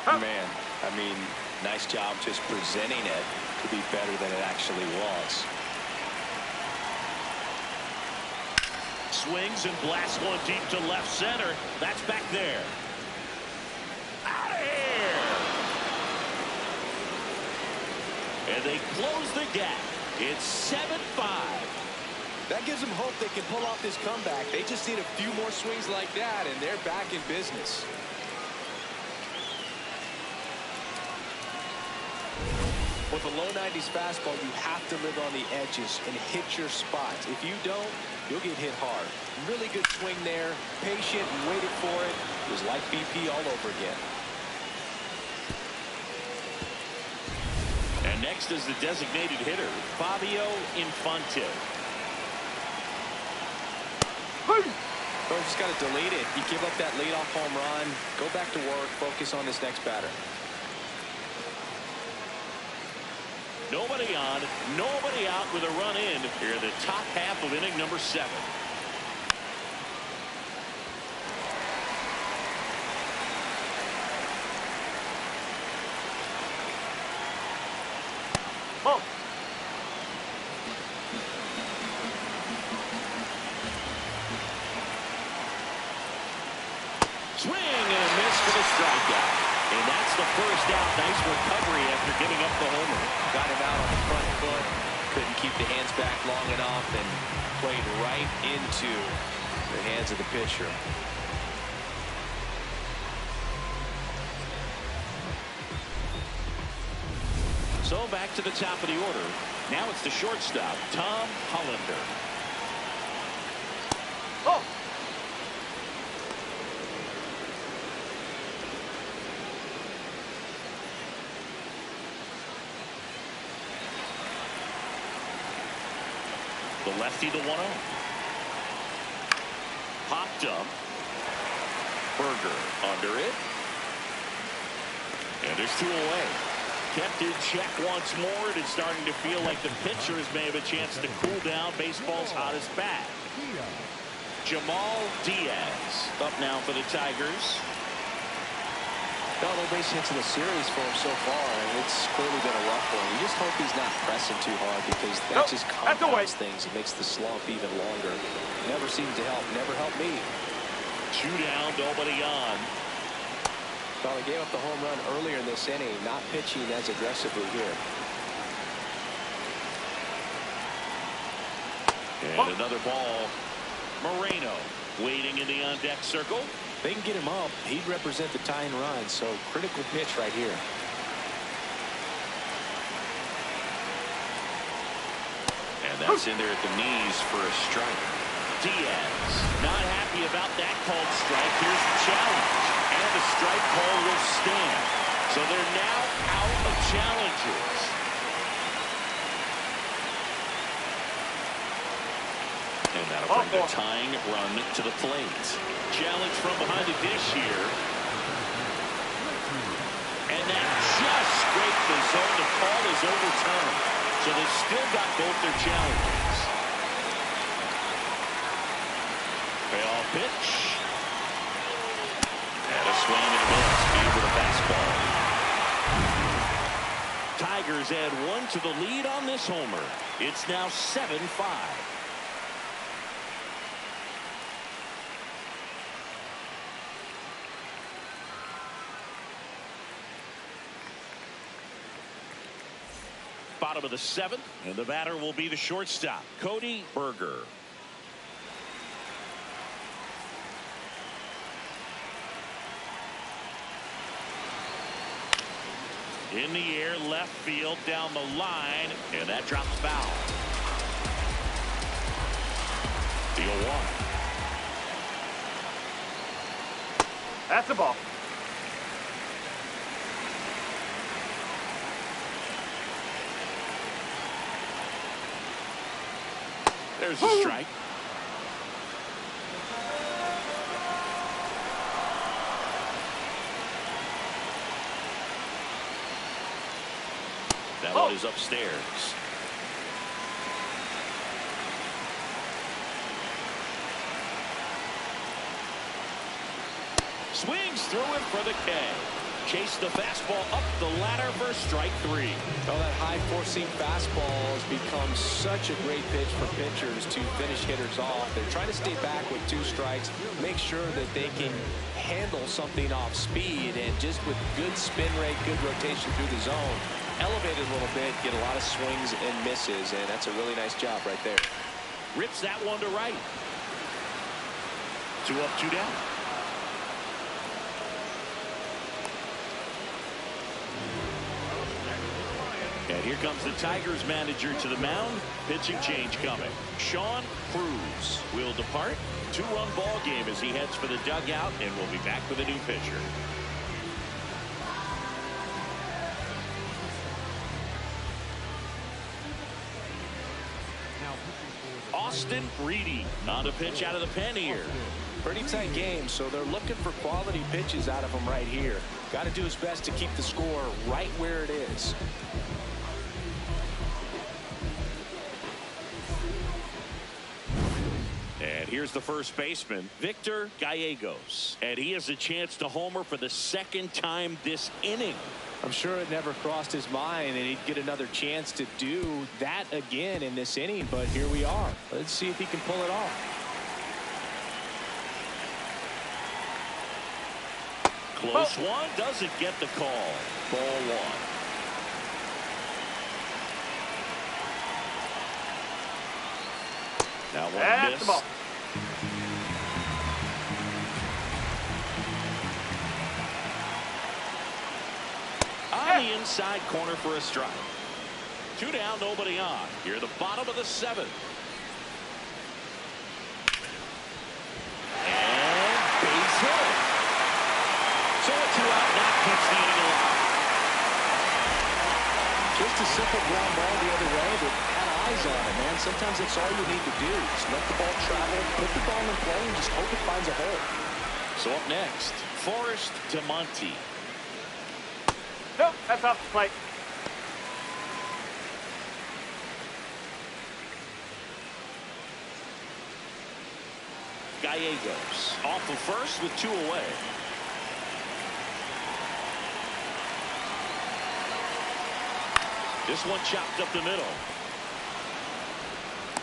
Man, I mean, nice job just presenting it to be better than it actually was. Swings and blasts one deep to left center. That's back there. Out of here. And they close the gap. It's 7-5. That gives them hope they can pull off this comeback. They just need a few more swings like that, and they're back in business. With a low 90s fastball, you have to live on the edges and hit your spots. If you don't, you'll get hit hard. Really good swing there. Patient and waited for it. It was like BP all over again. And next is the designated hitter, Fabio Infante. So just got to delete it. You give up that leadoff home run. Go back to work. Focus on this next batter. Nobody on, nobody out with a run in here in the top half of inning number 7. Ball. Swing and a miss for the strikeout. And that's the first out. Nice recovery after giving up the homer. Got him out on the front foot. Couldn't keep the hands back long enough and played right into the hands of the pitcher. So back to the top of the order. Now it's the shortstop, Tom Hollander. Ball. The lefty, the 1-0. Popped up. Berger under it. And there's 2 away. Kept in check once more. It's starting to feel like the pitchers may have a chance to cool down baseball's hottest bat. Jamal Diaz up now for the Tigers. Got no base hits in the series for him so far, and it's clearly been a rough one. You just hope he's not pressing too hard because that just compounds things. It makes the slump even longer. Never seems to help. Never helped me. 2 down, nobody on. Well, he gave up the home run earlier in this inning, not pitching as aggressively here. And another ball. Moreno waiting in the on-deck circle. They can get him up. He'd represent the tying run, so critical pitch right here. And that's in there at the knees for a strike. Diaz not happy about that called strike. Here's the challenge. And the strike call will stand. So they're now out of challenges. And that'll bring the tying run to the plate. Challenge from behind the dish here. And that just scraped the zone. The call is overturned. So they've still got both their challenges. Payoff pitch. And a swing and a miss. Speed with a fastball. Tigers add 1 to the lead on this homer. It's now 7-5. Bottom of the 7th, and the batter will be the shortstop, Cody Berger. In the air, left field, down the line, and that drops foul. The 0-1. That's a ball. There's a strike. That one is upstairs. Swings through it for the K. Chase the fastball up the ladder for strike 3. Oh, that high four-seam fastball has become such a great pitch for pitchers to finish hitters off. They're trying to stay back with 2 strikes, make sure that they can handle something off speed, and just with good spin rate, good rotation through the zone, elevate it a little bit, get a lot of swings and misses, and that's a really nice job right there. Rips that one to right. 2 up, 2 down. And Here comes the Tigers manager to the mound. Pitching change coming. Sean Cruz will depart. 2-run ball game as he heads for the dugout, and we'll be back with a new pitcher. Austin Reedy on a pitch out of the pen here. Pretty tight game, so they're looking for quality pitches out of him right here. Got to do his best to keep the score right where it is. And here's the first baseman, Victor Gallegos. And he has a chance to homer for the second time this inning. I'm sure it never crossed his mind that he'd get another chance to do that again in this inning, but here we are. Let's see if he can pull it off. Close one, doesn't get the call. Ball one. That one missed. The ball. On the inside corner for a strike. 2 down, nobody on. Here the bottom of the 7th. And base hit. So a 2 out, that keeps the inning alive. Just a simple ground ball the other way, but had eyes on it, man. Sometimes that's all you need to do. Just let the ball travel, put the ball in play, and just hope it finds a hole. So up next, Forrest DeMonte. Nope, that's off the plate. Gallegos off of first with 2 away. This one chopped up the middle.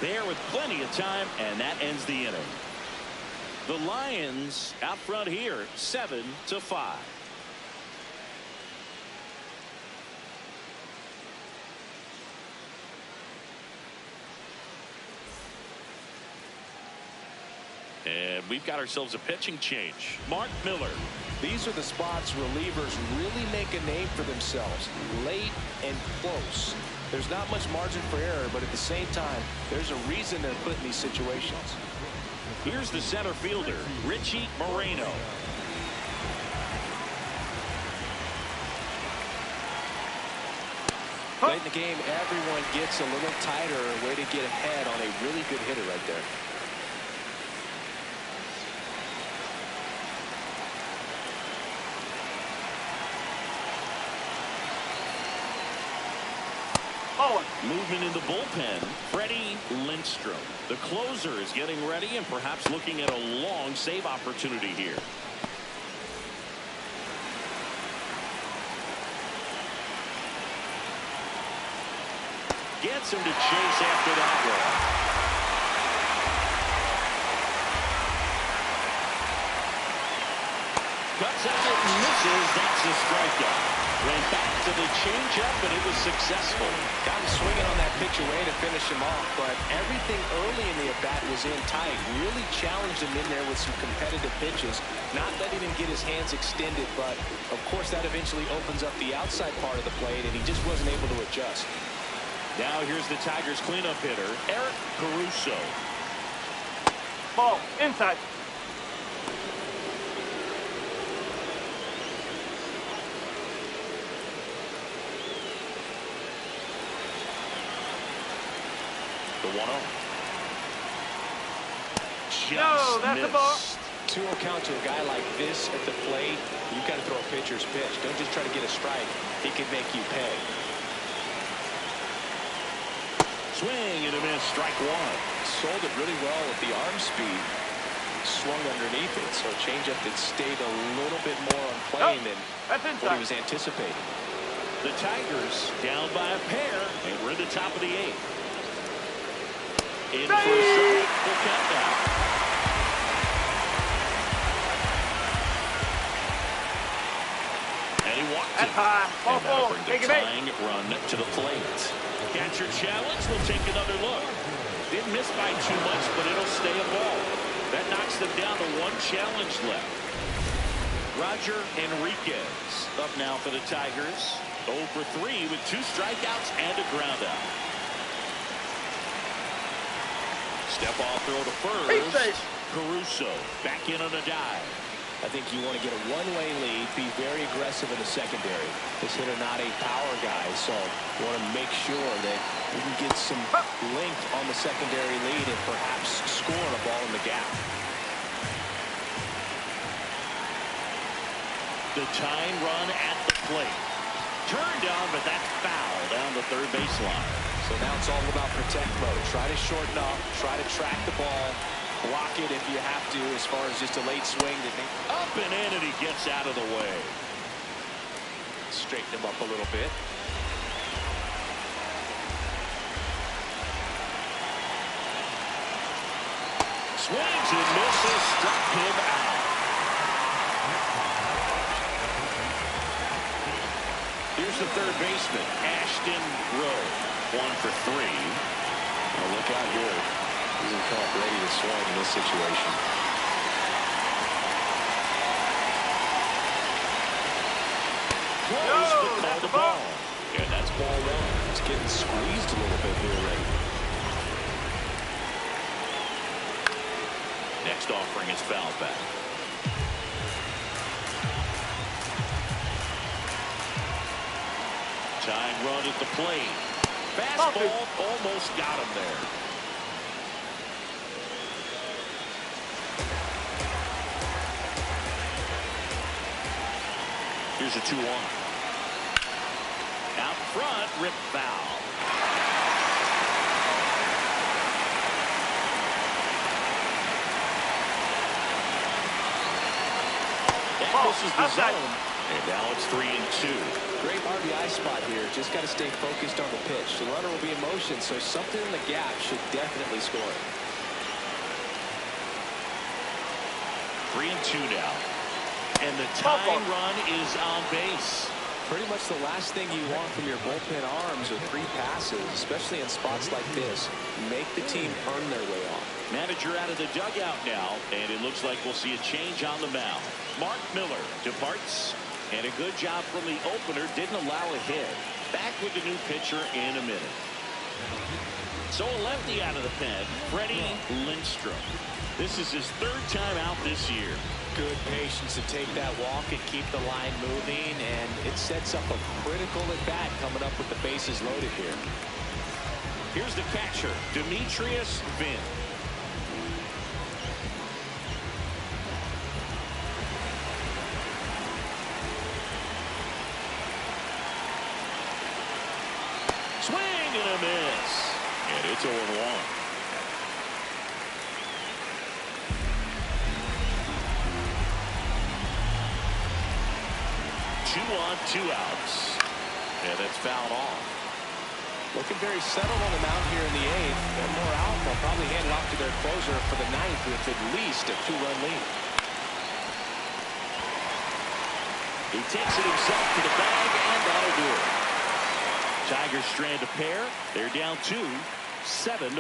There with plenty of time, and that ends the inning. The Lions out front here, 7-5. And we've got ourselves a pitching change. Mark Miller. These are the spots relievers really make a name for themselves. Late and close. There's not much margin for error, but at the same time, there's a reason they're put in these situations. Here's the center fielder, Richie Moreno. Late in the game, everyone gets a little tighter, a way to get ahead on a really good hitter right there. Movement in the bullpen, Freddie Lindstrom. The closer is getting ready and perhaps looking at a long save opportunity here. Gets him to chase after that one. Cuts out it and misses. That's a strikeout. Went back to the changeup, but it was successful. Got him swinging on that pitch away to finish him off, but everything early in the at-bat was in tight. Really challenged him in there with some competitive pitches, not letting him get his hands extended, but of course that eventually opens up the outside part of the plate, and he just wasn't able to adjust. Now here's the Tigers cleanup hitter, Eric Caruso. Ball inside. The 1-0. No, that's a ball. 2-0 count to a guy like this at the plate. You've got to throw a pitcher's pitch. Don't just try to get a strike. He can make you pay. Swing and a miss. Strike one. Sold it really well with the arm speed. Swung underneath it, so a changeup that stayed a little bit more on plane than what he was anticipating. The Tigers down by a pair, and we're in the top of the 8th. In for a strike. Full count now. And he walked it. Ball And that'll four. bring Take the it back. tying run to the plate. Catcher challenge. We'll take another look. Didn't miss by too much, but it'll stay a ball. That knocks them down to 1 challenge left. Roger Enriquez up now for the Tigers. 0 for 3 with 2 strikeouts and a ground out. Step off throw to first. Caruso back in on a dive. I think you want to get a one-way lead, be very aggressive in the secondary. This hitter not a power guy, so you want to make sure that you can get some length on the secondary lead and perhaps score a ball in the gap. The tying run at the plate. Turned on, but that's foul down the third baseline. So now it's all about protect mode. Try to shorten up, try to track the ball, block it if you have to as far as just a late swing. Up and in, and he gets out of the way. Straighten him up a little bit. Swings and misses, struck him out. Here's the third baseman, Ashton Rowe. 1 for 3. Well, look out here. He's going to come up ready to swing in this situation. Close, but called the ball. And that's ball 1. It's getting squeezed a little bit here, Ray. Next offering is foul back. Tying run at the plate. Fastball almost got him there. Here's a 2-1. Out front, rip foul. That misses the zone. And now it's 3-2. Great RBI spot here. Just got to stay focused on the pitch. The runner will be in motion, so something in the gap should definitely score. 3-2 now. And the tying run is on base. Pretty much the last thing you want from your bullpen arms are 3 passes, especially in spots like this. Make the team earn their way on. Manager out of the dugout now, and it looks like we'll see a change on the mound. Mark Miller departs, and a good job from the opener. Didn't allow a hit. Back with the new pitcher in a minute. So a lefty out of the pen, Freddie Lindstrom. This is his 3rd time out this year. Good patience to take that walk and keep the line moving, and it sets up a critical at-bat coming up with the bases loaded here. Here's the catcher, Demetrius Finn. Swing and a miss. And it's 0-1. 2 on, 2 outs. And that's fouled off. Looking very settled on the mound here in the 8th. One more out. They'll probably hand it off to their closer for the 9th with at least a 2-run lead. He takes it himself to the bag, and that'll do it. Tigers strand a pair. They're down 2, 7-5.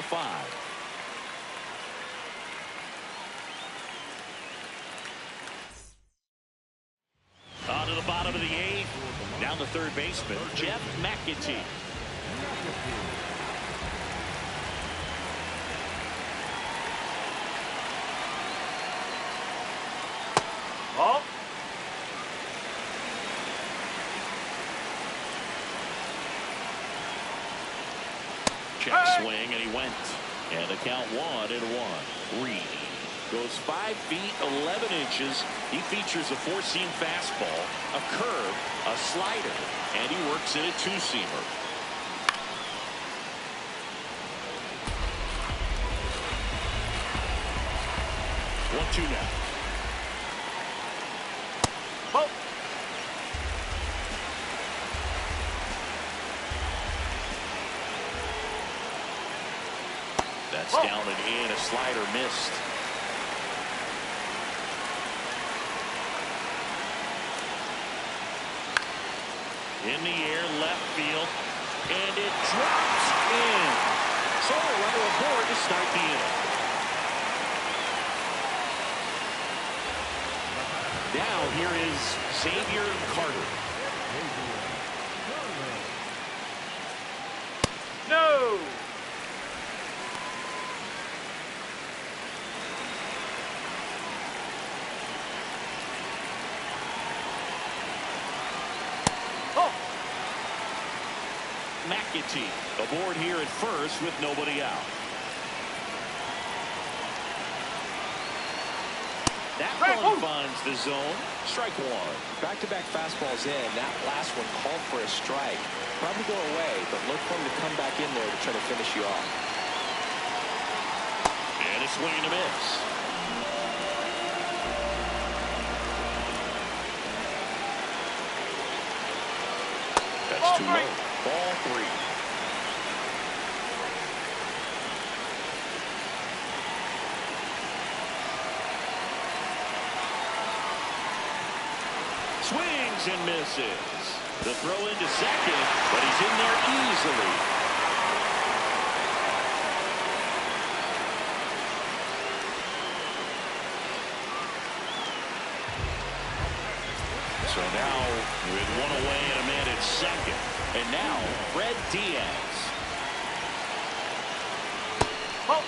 On to the bottom of the 8th. Down the third baseman, Jeff McAtee. Ball. Check swing, and he went. And the count 1-1. Reed goes 5 feet 11 inches. He features a 4-seam fastball, a curve, a slider, and he works in a 2-seamer. One, 2 now. Ball. That's down and in. A slider missed. In the air, left field, and it drops in. So a runner aboard to start the inning. Now here is Xavier Carter. McAtee aboard here at first with nobody out. That one finds the zone. Strike one. Back-to-back fastballs in. That last one called for a strike. Probably go away, but look for him to come back in there to try to finish you off. And a swing and a miss. That's too low. Ball three. Swings and misses. The throw into second, but he's in there easily. So now with one away and a man at second. And now Fred Diaz. Oh.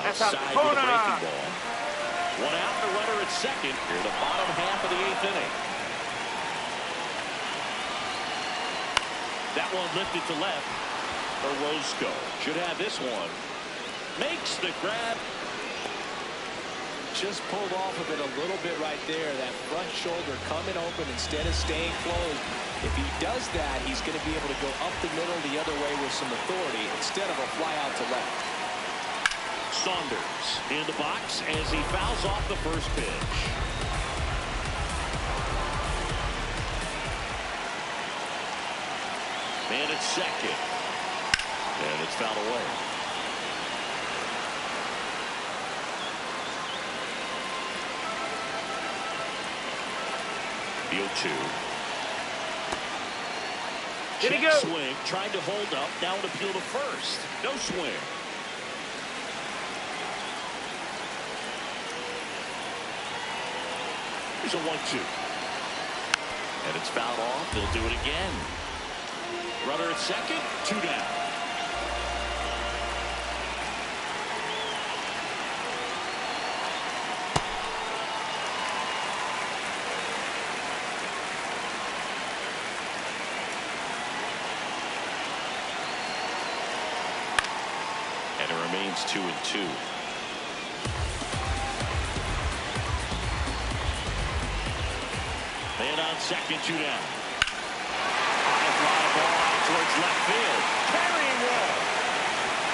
Outside with a breaking ball. One out and a runner at second here, the bottom half of the 8th inning. That one lifted to left. Orozco should have this one. Makes the grab. Just pulled off of it a little bit right there. That front shoulder coming open instead of staying closed. If he does that, he's going to be able to go up the middle the other way with some authority instead of a fly out to left. Saunders in the box as he fouls off the first pitch. Man at second. And it's fouled away. The 0-2. Did he go? Swing, tried to hold up, now an appeal to first. No swing. Here's a 1-2. And it's fouled off. They'll do it again. Runner at second, 2 down. And it remains 2-2. Man on second, 2 down. High fly ball out towards left field. Carrying wall.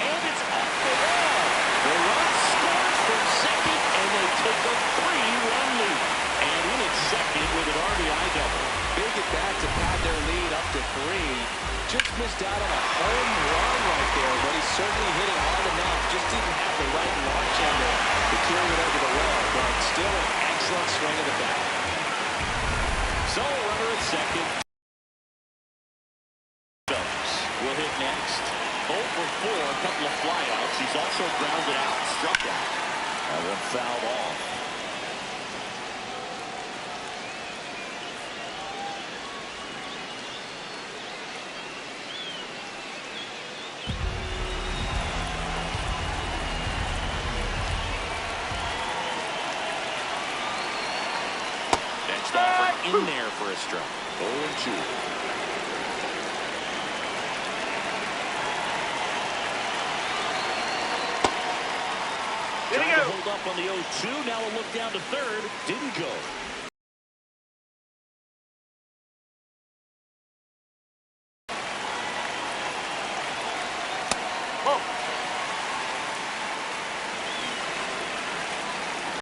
And it's up the wall. The run scores from second, and they take a 3-1 lead. And in at second with an RBI double. Big at bat to pad their lead up to 3. Just missed out on a home run right there, but he certainly hit it hard enough. Just didn't have the right launch angle to carry it over the wall, but still an excellent swing of the bat. So runner at second. Will hit next. 0 for 4, a couple of flyouts. He's also grounded out and struck out. That one fouled off. Next offer in there for a strike. 0-2. Trying to hold up on the 0-2. Now a look down to third. Didn't go. Oh.